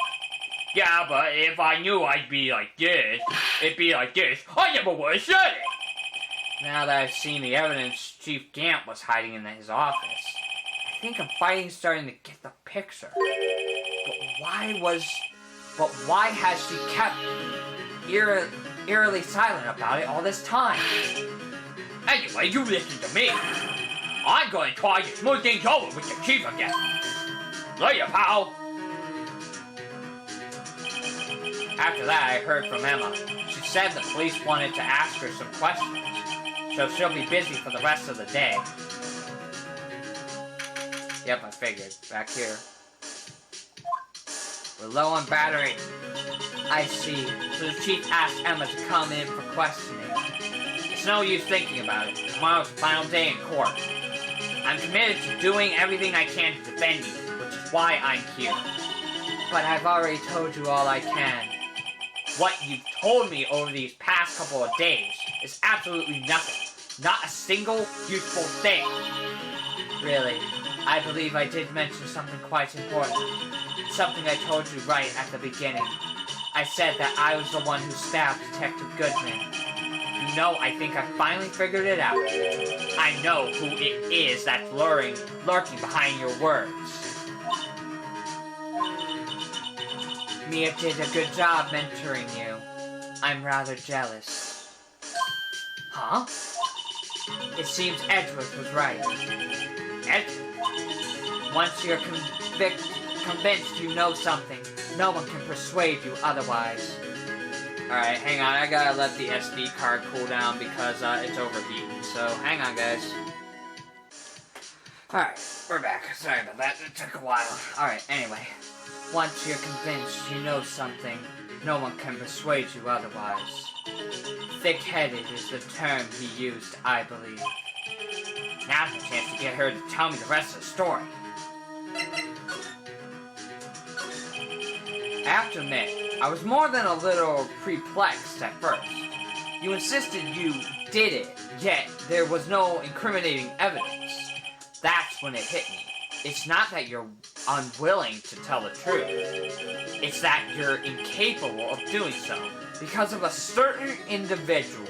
Speaker 3: Yeah, but if I knew I'd be like this, it'd be like this, I never would have said it.
Speaker 1: Now that I've seen the evidence Chief Gamp was hiding in his office, I think I'm finally starting to get the picture. But why has she kept eerily silent about it all this time?
Speaker 3: Anyway, you listen to me. I'm going to try to smooth things over with the chief again. Later, pal.
Speaker 1: After that, I heard from Emma. She said the police wanted to ask her some questions, so she'll be busy for the rest of the day. Yep, I figured. Back here. We're low on battery. I see. So the chief asked Emma to come in for questioning. It's no use thinking about it. Tomorrow's the final day in court. I'm committed to doing everything I can to defend you, which is why I'm here. But I've already told you all I can. What you've told me over these past couple of days is absolutely nothing. Not a single useful thing. Really, I believe I did mention something quite important. Something I told you right at the beginning. I said that I was the one who stabbed Detective Goodman. You know, I think I finally figured it out. I know who it is that's lurking behind your words. Mia did a good job mentoring you. I'm rather jealous. Huh? It seems Edgeworth was right. Once you're convinced you know something, no one can persuade you otherwise. Alright, hang on. I gotta let the SD card cool down because it's overheating. So, hang on, guys. Alright, we're back. Sorry about that. It took a while. Alright, anyway. Once you're convinced you know something, no one can persuade you otherwise. Thick-headed is the term he used, I believe. Now's my chance to get her to tell me the rest of the story. I have to admit, I was more than a little perplexed at first. You insisted you did it, yet there was no incriminating evidence. That's when it hit me. It's not that you're unwilling to tell the truth. It's that you're incapable of doing so because of a certain individual.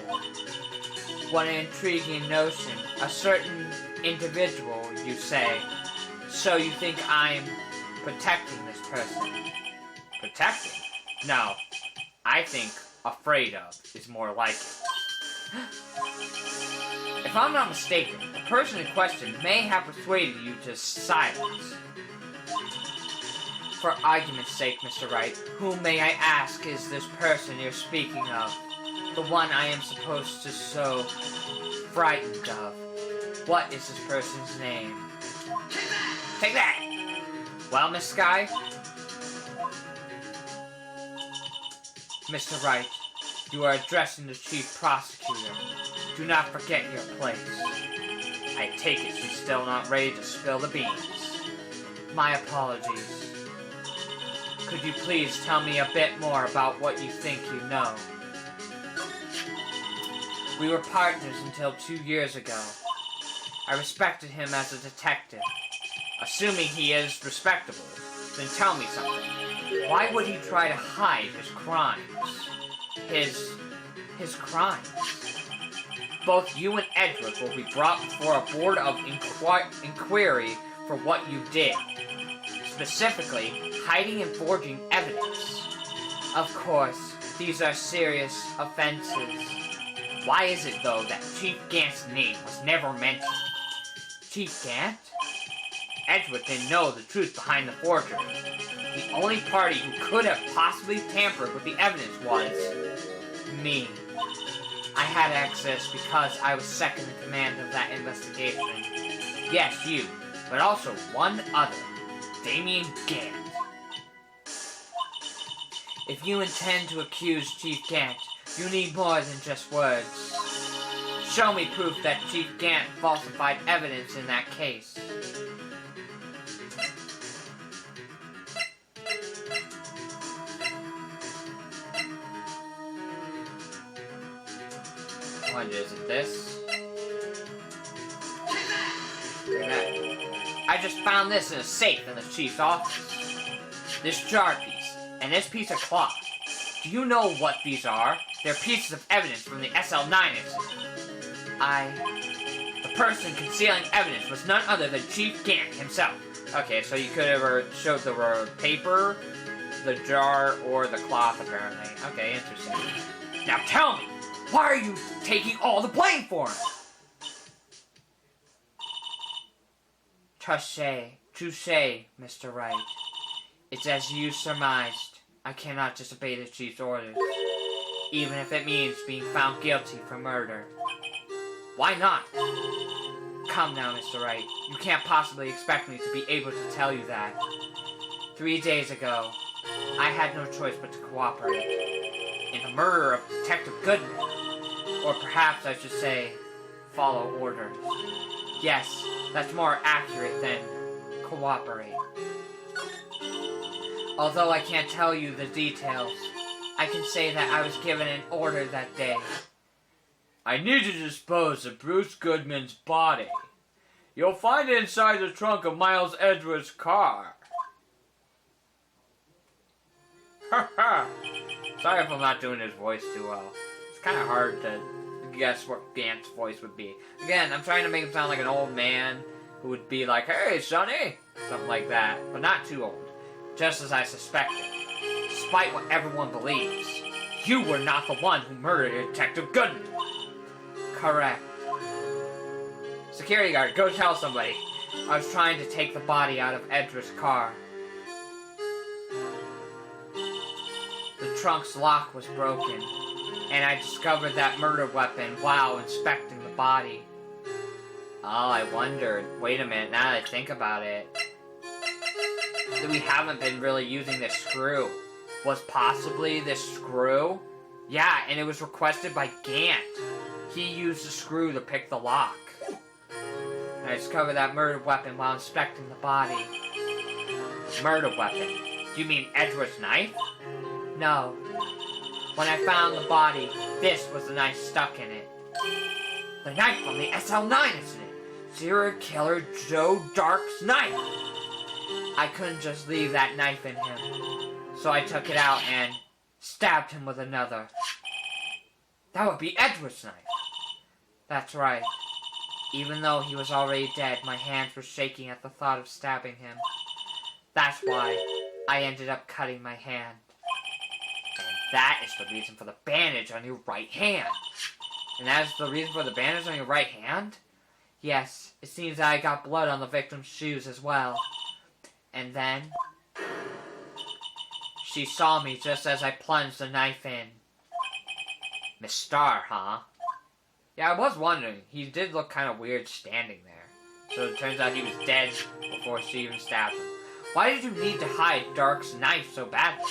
Speaker 1: What an intriguing notion. A certain individual, you say. So you think I'm protecting this person? Protecting? No. I think afraid of is more like it. If I'm not mistaken, the person in question may have persuaded you to silence. For argument's sake, Mr. Wright, whom may I ask is this person you're speaking of? The one I am supposed to so frightened of. What is this person's name? Take that! Well, Miss Skye? Mr. Wright, you are addressing the chief prosecutor. Do not forget your place. I take it she's still not ready to spill the beans. My apologies. Could you please tell me a bit more about what you think you know? We were partners until 2 years ago. I respected him as a detective. Assuming he is respectable, then tell me something. Why would he try to hide his crimes? His crimes? Both you and Edward will be brought before a board of inquiry for what you did. Specifically, hiding and forging evidence. Of course, these are serious offenses. Why is it, though, that Chief Gant's name was never mentioned? Chief Gant? Edward didn't know the truth behind the forgery. The only party who could have possibly tampered with the evidence was me. I had access because I was second in command of that investigation. Yes, you, but also one other, Damien Gant. If you intend to accuse Chief Gant, you need more than just words. Show me proof that Chief Gant falsified evidence in that case. What is it, this? I just found this in a safe in the chief's office. This jar piece, and this piece of cloth. Do you know what these are? They're pieces of evidence from the SL9 incident. The person concealing evidence was none other than Chief Gant himself. Okay, so you could have showed the paper, the jar, or the cloth, apparently. Okay, interesting. Now tell me! Why are you taking all the blame for him? Touché, Mr. Wright. It's as you surmised. I cannot disobey the chief's orders, even if it means being found guilty for murder. Why not? Come now, Mr. Wright. You can't possibly expect me to be able to tell you that. 3 days ago, I had no choice but to cooperate in the murder of Detective Goodman. Or perhaps I should say, follow orders. Yes, that's more accurate than cooperate. Although I can't tell you the details, I can say that I was given an order that day. I need to dispose of Bruce Goodman's body. You'll find it inside the trunk of Miles Edwards' car. Sorry if I'm not doing his voice too well. It's kind of hard to guess what Gant's voice would be. Again, I'm trying to make him sound like an old man who would be like, "Hey, Sonny!" Something like that, but not too old. Just as I suspected. Despite what everyone believes, you were not the one who murdered Detective Goodman. Correct. Security guard, go tell somebody. I was trying to take the body out of Edwards' car. The trunk's lock was broken, and I discovered that murder weapon while inspecting the body. I wondered. Wait a minute, now that I think about it. We haven't been really using this screw. Was possibly this screw? Yeah, and it was requested by Gant. He used the screw to pick the lock. And I discovered that murder weapon while inspecting the body. Murder weapon? Do you mean Edward's knife? No. When I found the body, this was the knife stuck in it. The knife from the SL9 incident. Serial killer Joe Dark's knife. I couldn't just leave that knife in him. So I took it out and stabbed him with another. That would be Edward's knife. That's right. Even though he was already dead, my hands were shaking at the thought of stabbing him. That's why I ended up cutting my hand. And that is the reason for the bandage on your right hand. And that is the reason for the bandage on your right hand? Yes, it seems that I got blood on the victim's shoes as well. And then she saw me just as I plunged the knife in. Miss Starr, huh? Yeah, I was wondering. He did look kind of weird standing there. So it turns out he was dead before she even stabbed him. Why did you need to hide Dark's knife so badly?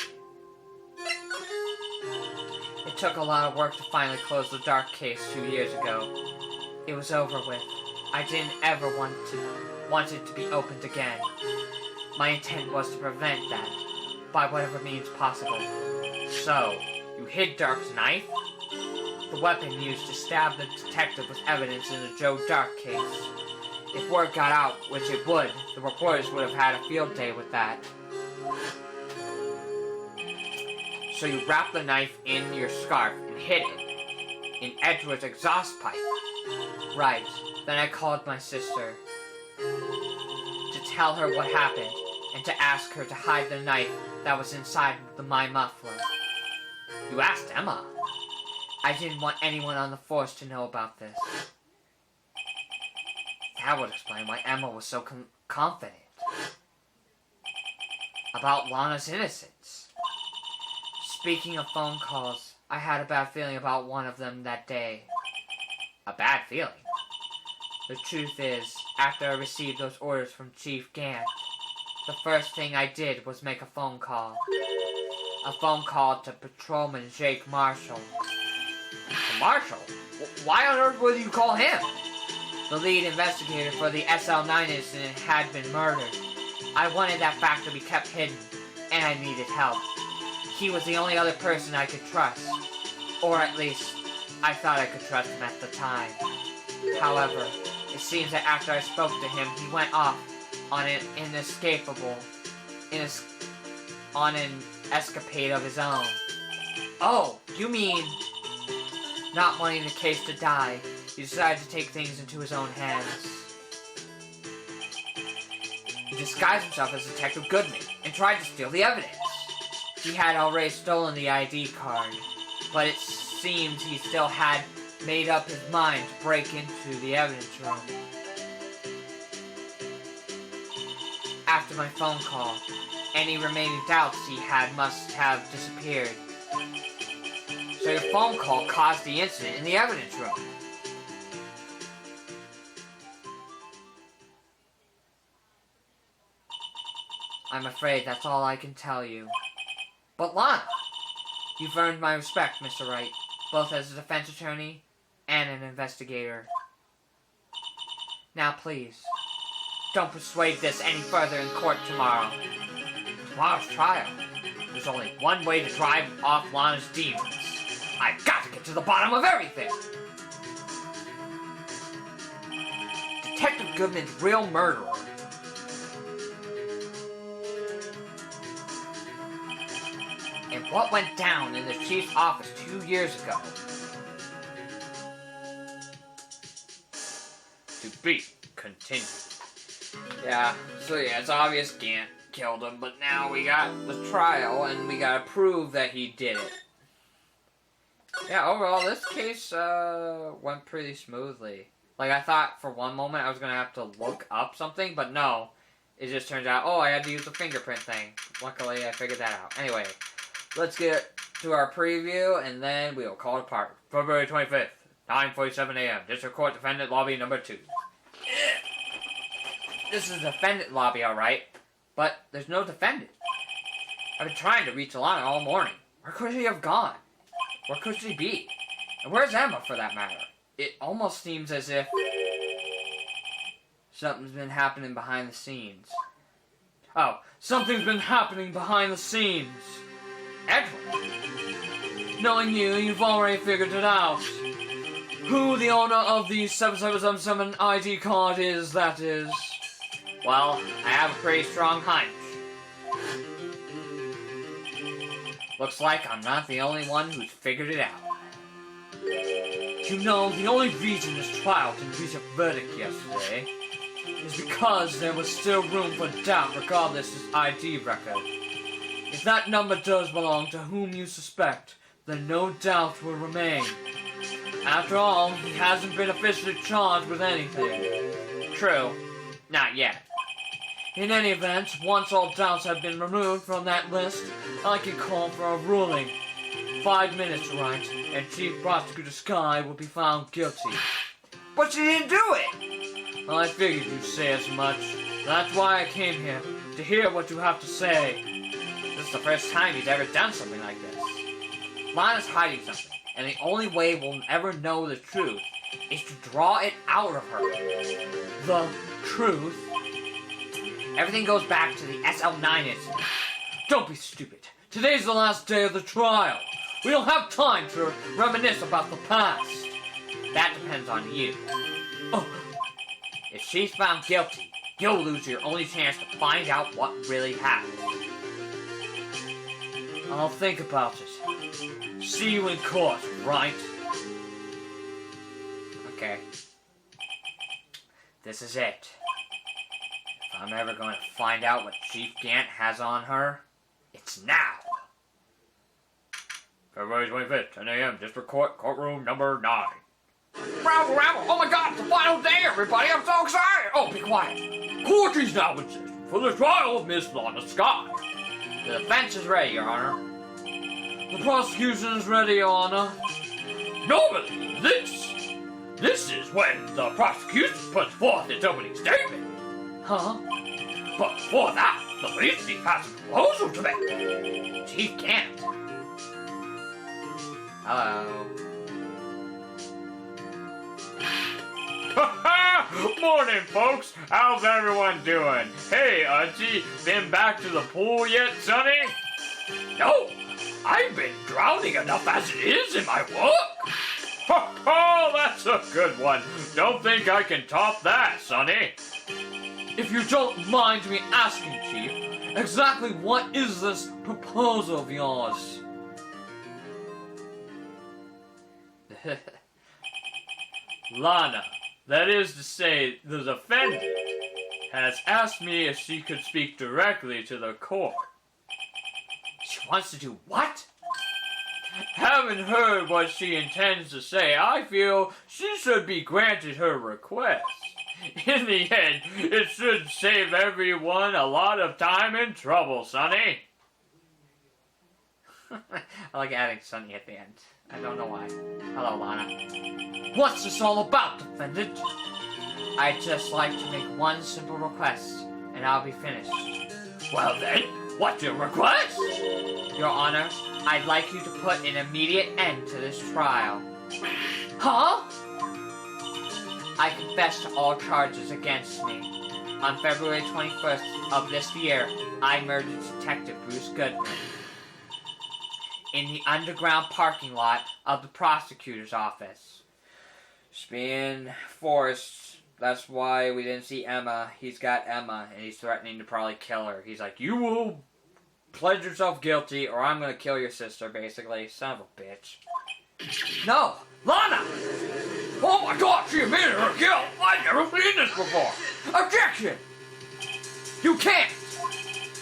Speaker 1: It took a lot of work to finally close the Dark case 2 years ago. It was over with. I didn't ever want it to be opened again. My intent was to prevent that, by whatever means possible. So, you hid Dark's knife? The weapon used to stab the detective was evidence in the Joe Dark case. If word got out, which it would, the reporters would have had a field day with that. So you wrapped the knife in your scarf and hid it in Edward's exhaust pipe. Right. Then I called my sister to tell her what happened and to ask her to hide the knife that was inside my muffler. You asked Emma? I didn't want anyone on the force to know about this. That would explain why Emma was so confident about Lana's innocence. Speaking of phone calls, I had a bad feeling about one of them that day. A bad feeling? The truth is, after I received those orders from Chief Gant, the first thing I did was make a phone call. A phone call to Patrolman Jake Marshall. Marshall? Why on earth would you call him? The lead investigator for the SL9 incident had been murdered. I wanted that fact to be kept hidden, and I needed help. He was the only other person I could trust. Or at least, I thought I could trust him at the time. However, it seems that after I spoke to him, he went off on an escapade of his own. Oh, you mean, not wanting the case to die, he decided to take things into his own hands. He disguised himself as Detective Goodman and tried to steal the evidence. He had already stolen the ID card, but it seems he still had made up his mind to break into the evidence room. After my phone call, any remaining doubts he had must have disappeared. So your phone call caused the incident in the evidence room. I'm afraid that's all I can tell you. But Lana, you've earned my respect, Mr. Wright, both as a defense attorney and an investigator. Now please, don't persuade this any further in court tomorrow. Tomorrow's trial. There's only one way to drive off Lana's demons. I've got to get to the bottom of everything! Detective Goodman's real murderer. And what went down in the chief's office 2 years ago. To be continued. Yeah, so yeah, it's obvious Gant killed him, but now we got the trial, and we gotta prove that he did it. Yeah, overall, this case, went pretty smoothly. Like, I thought for one moment I was gonna have to look up something, but no. It just turns out, oh, I had to use the fingerprint thing. Luckily, I figured that out. Anyway, let's get to our preview, and then we'll call it apart. February 25th, 9:47 a.m. District Court Defendant Lobby Number 2. this is the defendant lobby, alright. But there's no defendant. I've been trying to reach Alana all morning. Where could she have gone? Where could she be? And where's Emma, for that matter? It almost seems as if something's been happening behind the scenes. Oh, something's been happening behind the scenes. Edward. Knowing you, you've already figured it out. Who the owner of the 7777 ID card is, that is. Well, I have a pretty strong hunch. Looks like I'm not the only one who's figured it out. You know, the only reason this trial didn't reach a verdict yesterday is because there was still room for doubt regardless of his ID record. If that number does belong to whom you suspect, then no doubt will remain. After all, he hasn't been officially charged with anything. True. Not yet. In any event, once all doubts have been removed from that list, I can call for a ruling. 5 minutes, right, and Chief Prosecutor Sky will be found guilty. But she didn't do it!
Speaker 2: Well, I figured you'd say as much. That's why I came here, to hear what you have to say.
Speaker 1: This is the first time he's ever done something like this. Lana's hiding something, and the only way we'll ever know the truth is to draw it out of her.
Speaker 2: The truth?
Speaker 1: Everything goes back to the SL9 incident.
Speaker 2: Don't be stupid. Today's the last day of the trial. We don't have time to reminisce about the past.
Speaker 1: That depends on you.
Speaker 2: Oh.
Speaker 1: If she's found guilty, you'll lose your only chance to find out what really happened.
Speaker 2: I'll think about it. See you in court, right?
Speaker 1: Okay. This is it. If I'm ever going to find out what Chief Gant has on her, it's now.
Speaker 3: February 25th, 10 a.m., District Court, courtroom number 9.
Speaker 1: Rabble, rabble! Oh my god, it's the final day, everybody! I'm so excited! Oh, be quiet.
Speaker 3: Court is now in session for the trial of Miss Lana Scott.
Speaker 1: The defense is ready, Your Honor.
Speaker 2: The prosecution is ready, Your Honor.
Speaker 3: Normally, this is when the prosecution puts forth its opening statement.
Speaker 2: Huh?
Speaker 3: But before that, the police chief has a proposal to make.
Speaker 1: Chief Gant. Hello.
Speaker 3: Morning, folks. How's everyone doing? Hey, Archie, been back to the pool yet, Sonny? No, I've been drowning enough as it is in my work. Oh, that's a good one. Don't think I can top that, Sonny.
Speaker 2: If you don't mind me asking, Chief, exactly what is this proposal of yours? Lana, that is to say, the defendant, has asked me if she could speak directly to the court.
Speaker 1: She wants to do what?
Speaker 2: Haven't heard what she intends to say. I feel she should be granted her request. In the end, it should save everyone a lot of time and trouble, Sonny.
Speaker 1: I like adding Sonny at the end. I don't know why. Hello, Lana.
Speaker 2: What's this all about, defendant?
Speaker 1: I'd just like to make one simple request, and I'll be finished.
Speaker 3: Well then, what's your request?
Speaker 1: Your Honor, I'd like you to put an immediate end to this trial.
Speaker 2: Huh?
Speaker 1: I confess to all charges against me. On February 21st of this year, I murdered Detective Bruce Goodman in the underground parking lot of the prosecutor's office. She's being forced. That's why we didn't see Emma. He's got Emma, and he's threatening to probably kill her. He's like, you will pledge yourself guilty, or I'm going to kill your sister, basically. Son of a bitch. No!
Speaker 2: Lana!
Speaker 3: Oh my god, she admitted her guilt! I've never seen this before!
Speaker 2: Objection! You can't!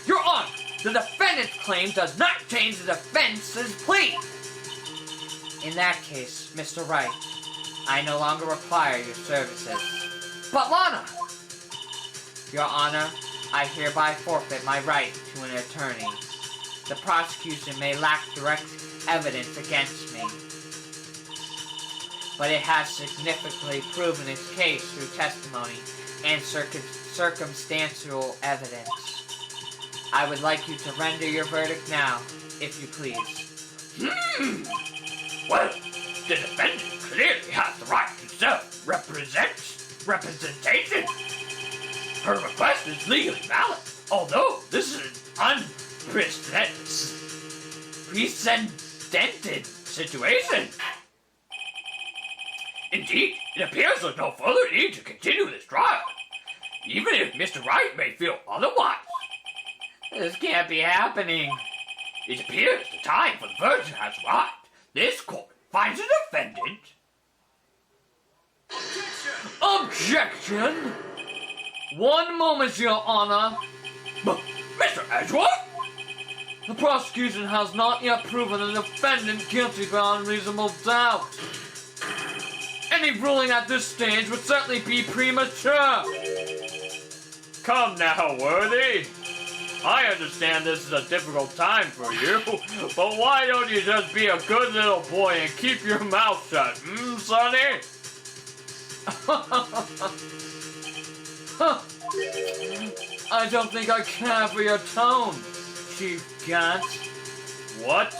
Speaker 2: Your Honor, the defendant's claim does not change the defense's plea!
Speaker 1: In that case, Mr. Wright, I no longer require your services.
Speaker 2: But Lana!
Speaker 1: Your Honor, I hereby forfeit my right to an attorney. The prosecution may lack direct evidence against me, but it has significantly proven its case through testimony and
Speaker 2: circumstantial evidence. I would like you to render your verdict now, if you please.
Speaker 3: Well, the defendant clearly has the right to self-representation. Her request is legally valid, although this is an unprecedented situation. Indeed, it appears there's no further need to continue this trial, even if Mr. Wright may feel otherwise.
Speaker 1: This can't be happening.
Speaker 3: It appears the time for the verdict has arrived. This court finds the defendant.
Speaker 1: Objection! One moment, Your Honor.
Speaker 3: Mr. Edgeworth?
Speaker 1: The prosecution has not yet proven the defendant guilty beyond reasonable doubt. Any ruling at this stage would certainly be premature.
Speaker 3: Come now, Worthy. I understand this is a difficult time for you, but why don't you just be a good little boy and keep your mouth shut, Sonny?
Speaker 1: I don't think I care for your tone, Chief Gant.
Speaker 3: What?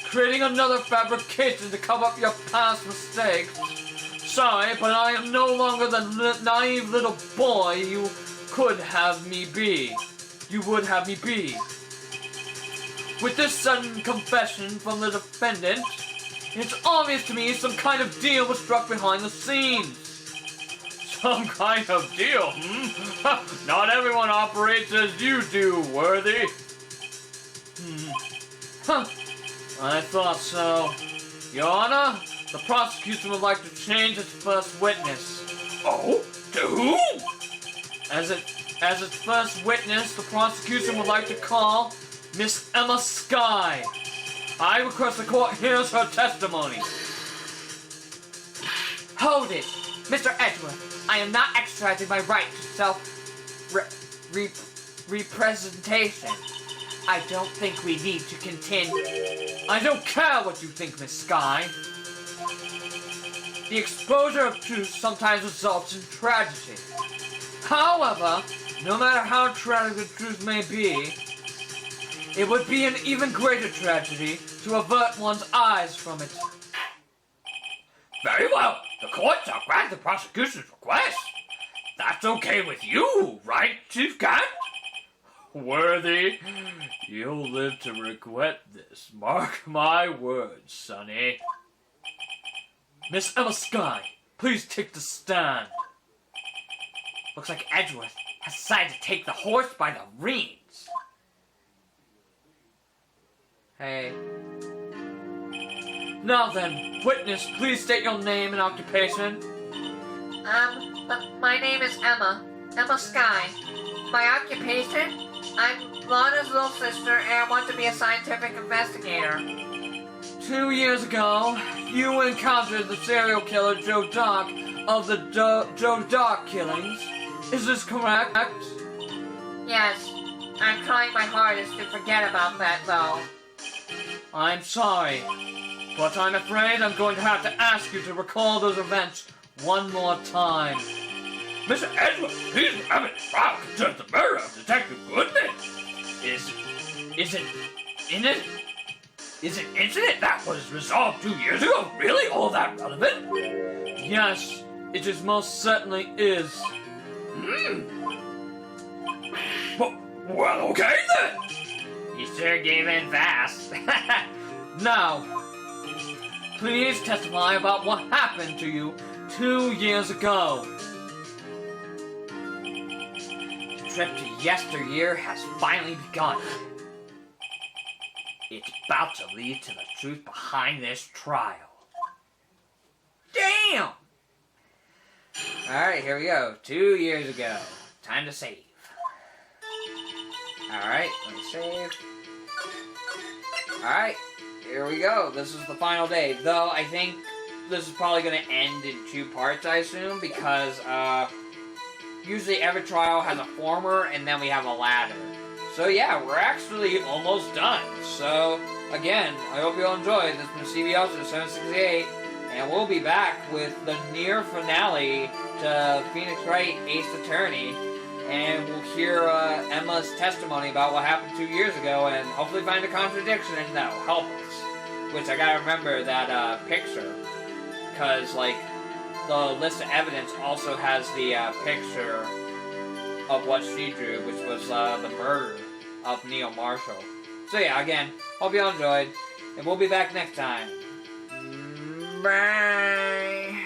Speaker 1: Creating another fabrication to cover up your past mistakes. Sorry, but I am no longer the naive little boy you could have me be. You would have me be. With this sudden confession from the defendant, it's obvious to me some kind of deal was struck behind the scenes.
Speaker 3: Some kind of deal, Not everyone operates as you do, Worthy.
Speaker 1: I thought so. Your Honor, the prosecution would like to change its first witness.
Speaker 3: Oh? To who?
Speaker 1: As its first witness, the prosecution would like to call Miss Emma Skye. I request the court hears her testimony. Hold it! Mr. Edgeworth, I am not exercising my right to self-representation. I don't think we need to continue. I don't care what you think, Miss Skye. The exposure of truth sometimes results in tragedy. However, no matter how tragic the truth may be, it would be an even greater tragedy to avert one's eyes from it.
Speaker 3: Very well. The court shall grant the prosecution's request. That's okay with you, right, Chief Cat? Worthy, you'll live to regret this. Mark my words, Sonny.
Speaker 1: Miss Emma Skye, please take the stand. Looks like Edgeworth has decided to take the horse by the reins. Hey. Now then, witness, please state your name and occupation.
Speaker 2: My name is Emma Skye. My occupation? I'm Lana's little sister and I want to be a scientific investigator.
Speaker 1: 2 years ago, you encountered the serial killer Joe Dock of the Joe Dock killings. Is this correct?
Speaker 2: Yes. I'm trying my hardest to forget about that, though.
Speaker 1: I'm sorry, but I'm afraid I'm going to have to ask you to recall those events one more time.
Speaker 3: Mr. Edward, please remember this trial concerns the murder of Detective Goodman. Is an incident that was resolved 2 years ago really all that relevant?
Speaker 1: Yes, it is most certainly is.
Speaker 3: Well, okay then.
Speaker 1: You sure gave in fast. Now, please testify about what happened to you 2 years ago. The trip to yesteryear has finally begun. It's about to lead to the truth behind this trial. Damn! Alright, here we go. 2 years ago. Time to save. Alright, let me save. Alright, here we go. This is the final day. Though, I think this is probably going to end in 2 parts, I assume, because, usually every trial has a former, and then we have a ladder. So yeah, we're actually almost done. So, again, I hope you all enjoyed. This has been CBS 768, and we'll be back with the near finale to Phoenix Wright Ace Attorney, and we'll hear Emma's testimony about what happened 2 years ago, and hopefully find a contradiction, and that'll help us. Which I gotta remember that picture, because like the list of evidence also has the picture of what she drew, which was the murder of Neil Marshall. So yeah, again, hope you all enjoyed, and we'll be back next time. Bye.